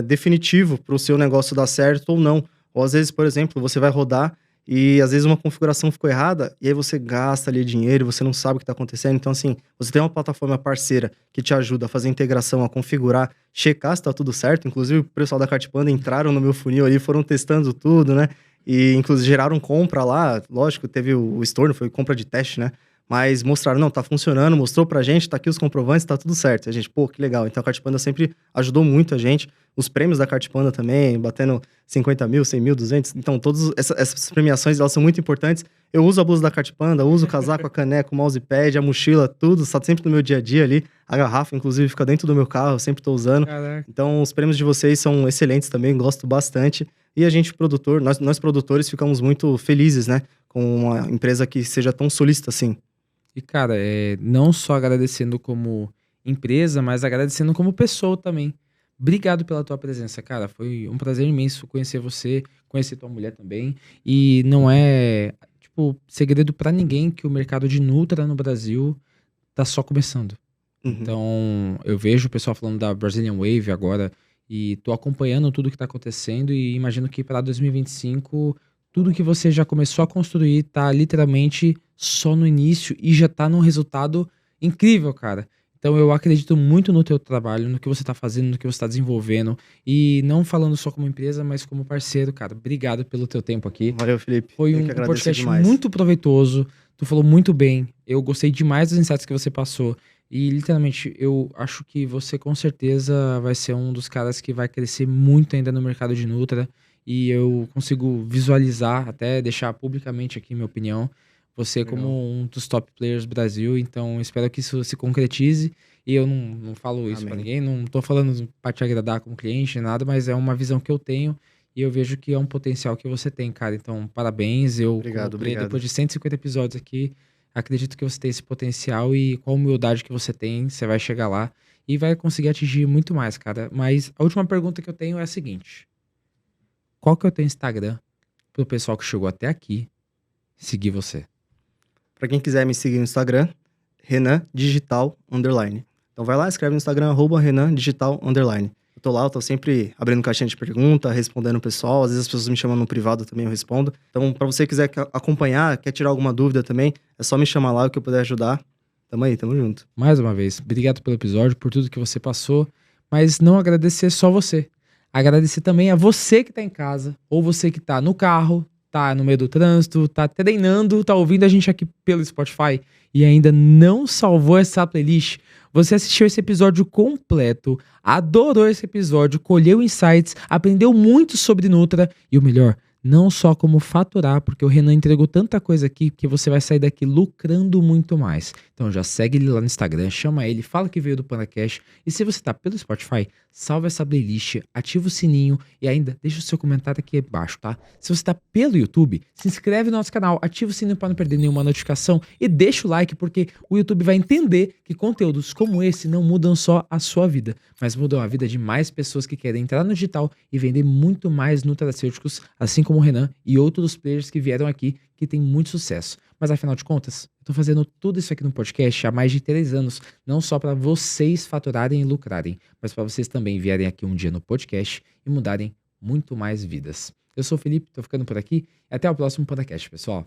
definitivo para o seu negócio dar certo ou não. Ou às vezes, por exemplo, você vai rodar e às vezes uma configuração ficou errada e aí você gasta ali dinheiro, você não sabe o que está acontecendo. Então, assim, você tem uma plataforma parceira que te ajuda a fazer a integração, a configurar, checar se está tudo certo. Inclusive, o pessoal da Cartpanda entraram no meu funil ali, foram testando tudo, né? E, inclusive, geraram compra lá. Lógico, teve o estorno, foi compra de teste, né? Mas mostraram, não, tá funcionando, mostrou pra gente, tá aqui os comprovantes, tá tudo certo. E a gente, pô, que legal. Então a Cartpanda sempre ajudou muito a gente. Os prêmios da Cartpanda também, batendo 50 mil, 100 mil, 200. Então todas essas premiações, elas são muito importantes. Eu uso a blusa da Cartpanda, uso o casaco, a caneca, o mousepad, a mochila, tudo. Está sempre no meu dia a dia ali. A garrafa, inclusive, fica dentro do meu carro, eu sempre tô usando. Caraca. Então os prêmios de vocês são excelentes também, gosto bastante. E a gente, produtor, nós produtores, ficamos muito felizes, né? Com uma empresa que seja tão solícita assim. E, cara, não só agradecendo como empresa, mas agradecendo como pessoa também. Obrigado pela tua presença, cara. Foi um prazer imenso conhecer você, conhecer tua mulher também. E não é, tipo, segredo pra ninguém que o mercado de Nutra no Brasil tá só começando. Uhum. Então, eu vejo o pessoal falando da Brazilian Wave agora e tô acompanhando tudo que tá acontecendo e imagino que para 2025 tudo que você já começou a construir tá literalmente só no início e já tá num resultado incrível, cara. Então eu acredito muito no teu trabalho, no que você tá fazendo, no que você tá desenvolvendo. E não falando só como empresa, mas como parceiro, cara. Obrigado pelo teu tempo aqui. Valeu, Felipe. Foi Eu um que agradeço podcast demais. muito proveitoso. Tu falou muito bem. Eu gostei demais dos insights que você passou. E literalmente, eu acho que você com certeza vai ser um dos caras que vai crescer muito ainda no mercado de Nutra. E eu consigo visualizar, até deixar publicamente aqui minha opinião, você Legal. como um dos top players do Brasil. Então, espero que isso se concretize. E eu não falo isso pra Amém. ninguém, não tô falando pra te agradar como cliente, nem nada, mas é uma visão que eu tenho e eu vejo que é um potencial que você tem, cara. Então, parabéns. Eu, Obrigado, como player, obrigado. depois de 150 episódios aqui, acredito que você tem esse potencial e com a humildade que você tem, você vai chegar lá e vai conseguir atingir muito mais, cara. Mas a última pergunta que eu tenho é a seguinte: qual que é o teu Instagram pro pessoal que chegou até aqui seguir você? Pra quem quiser me seguir no Instagram, Renan Digital _. Então vai lá, escreve no Instagram, @Renan Digital _. Eu tô lá, eu tô sempre abrindo caixinha de pergunta, respondendo o pessoal. Às vezes as pessoas me chamam no privado também, eu respondo. Então, pra você que quiser acompanhar, quer tirar alguma dúvida também, é só me chamar lá, o que eu puder ajudar. Tamo aí, tamo junto. Mais uma vez, obrigado pelo episódio, por tudo que você passou. Mas não agradecer só você. Agradecer também a você que tá em casa, ou você que tá no carro, tá no meio do trânsito, tá treinando, tá ouvindo a gente aqui pelo Spotify e ainda não salvou essa playlist. você assistiu esse episódio completo, adorou esse episódio, colheu insights, aprendeu muito sobre Nutra e o melhor, não só como faturar, porque o Renan entregou tanta coisa aqui que você vai sair daqui lucrando muito mais. Então já segue ele lá no Instagram, chama ele, fala que veio do PandaCast. E se você tá pelo Spotify, salva essa playlist, ativa o sininho e ainda deixa o seu comentário aqui embaixo, tá? Se você tá pelo YouTube, se inscreve no nosso canal, ativa o sininho para não perder nenhuma notificação e deixa o like, porque o YouTube vai entender que conteúdos como esse não mudam só a sua vida, mas mudam a vida de mais pessoas que querem entrar no digital e vender muito mais nutracêuticos, assim como o Renan e outros players que vieram aqui que tem muito sucesso. Mas afinal de contas, eu tô fazendo tudo isso aqui no podcast há mais de 3 anos, não só para vocês faturarem e lucrarem, mas para vocês também vierem aqui um dia no podcast e mudarem muito mais vidas. Eu sou o Felipe, tô ficando por aqui e até o próximo podcast, pessoal.